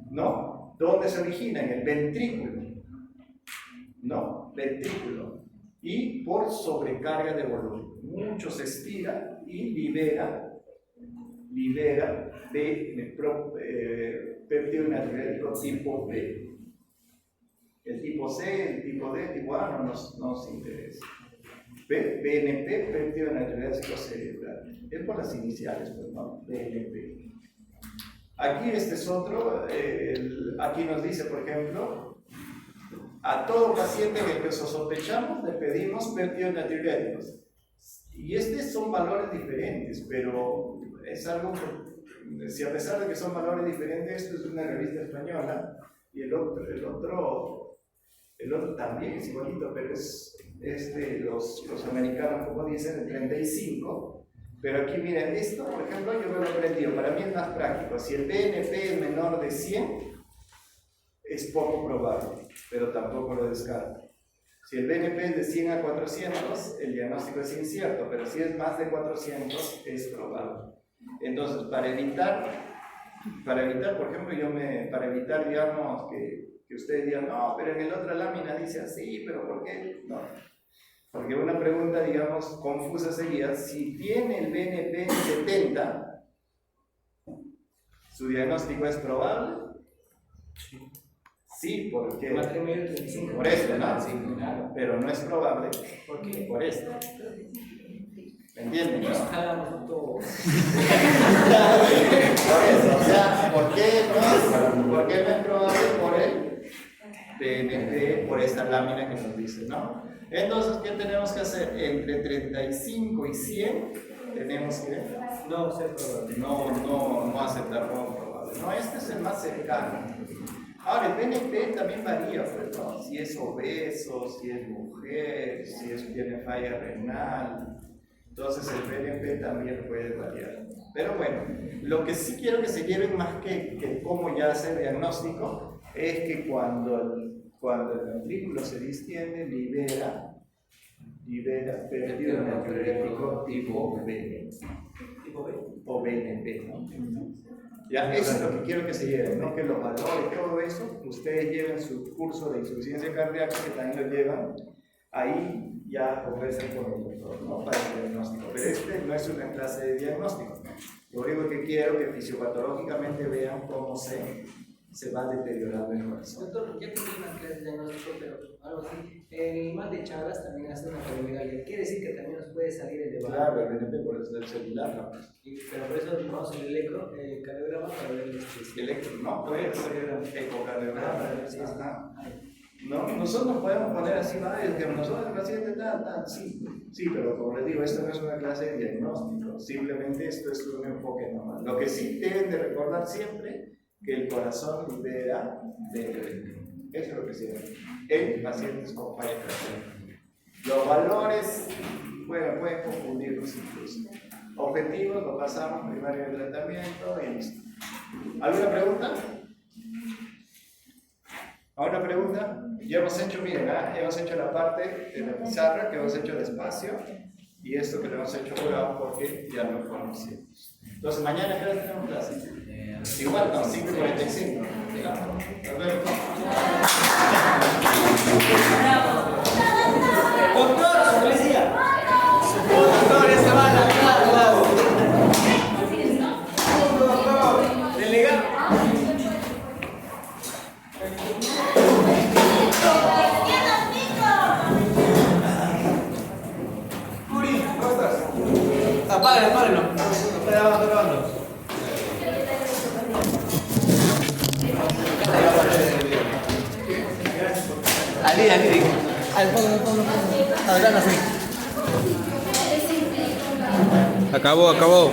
¿No? ¿Dónde se origina? En el ventrículo. ¿No? Ventrículo. Y por sobrecarga de volumen. Mucho se estira y libera péptido natriurético tipo B. El tipo C, el tipo D, el tipo A no nos interesa. BNP, péptido natriurético cerebral. Es por las iniciales, pues no, BNP. Aquí este es otro, aquí nos dice, por ejemplo, a todo paciente en el que sospechamos le pedimos péptidos natriuréticos. Y estos son valores diferentes, pero es algo que, si a pesar de que son valores diferentes, esto es una revista española, y el otro también es igualito, pero es los americanos, como dicen, de 35. Pero aquí miren, esto, por ejemplo, yo me lo he aprendido, para mí es más práctico. Si el BNP es menor de 100, es poco probable, pero tampoco lo descarto. Si el BNP es de 100 a 400, el diagnóstico es incierto, pero si es más de 400, es probable. Entonces, para evitar, por ejemplo, para evitar, digamos, que ustedes digan, no, pero en la otra lámina dice así, pero ¿por qué? No. Porque una pregunta, digamos, confusa sería, si tiene el BNP 70, ¿su diagnóstico es probable? Sí, porque... Matrimonio 35. Por esto, ¿no? Sí, claro. Pero no es probable. ¿Por qué? Por esto. ¿Me entienden? Nos jalamos todos. Por eso, o sea, ¿por qué no es probable? Por el BNP, por esta lámina que nos dice, ¿no? Entonces, ¿qué tenemos que hacer? Entre 35 y 100 tenemos que No ser probable. no aceptar como probable. No, este es el más cercano. Ahora, el BNP también varía, pues, ¿no? Si es obeso, si es mujer, si tiene falla renal. Entonces el BNP también puede variar. Pero bueno, lo que sí quiero que se lleven más que cómo ya hacer diagnóstico es que cuando el ventrículo se distiende, libera péptido natriurético tipo B. Tipo B. O BNP, ¿no? Ya, eso es lo que quiero que se lleven, ¿no? Que los valores, todo eso, ustedes lleven su curso de insuficiencia cardíaca, que también lo llevan, ahí ya conversan con el doctor, ¿no? Para el diagnóstico. Pero este no es una clase de diagnóstico. Lo único que quiero es que fisiopatológicamente vean cómo se va deteriorando el corazón. Doctor, ya que tiene una clase de diagnóstico, pero algo así, el mal de Chagas también hace una cardiomegalia. Quiere decir que también nos puede salir elevado. Claro, el BNP por eso es celular, ¿no? Pero por eso tomamos el electrocardiograma para ver el Electro, no, puede ser ecocardiograma. Sí, Ajá. No, nosotros podemos poner así, es que nosotros el paciente sí, pero como les digo, esto no es una clase de diagnóstico, simplemente esto es un enfoque normal. Lo que sí deben de recordar siempre, que el corazón libera BNP. Eso es lo que se llama en pacientes con falla cardíaca. Los valores, bueno, pueden confundirlos incluso. Objetivos, lo pasamos primario de tratamiento y listo. ¿Alguna pregunta? ¿Alguna pregunta? Ya hemos hecho, miren, hemos hecho la parte de la pizarra que hemos hecho despacio y esto que lo hemos hecho jugado porque ya lo conocemos. Entonces, mañana ¿qué hora tenemos clase? Igual, no, 5:45. Nos vemos. Doctor, policía. Doctor, esta bala, claro. Doctor, delegado. Ali, al fondo. A ver, así. Acabó.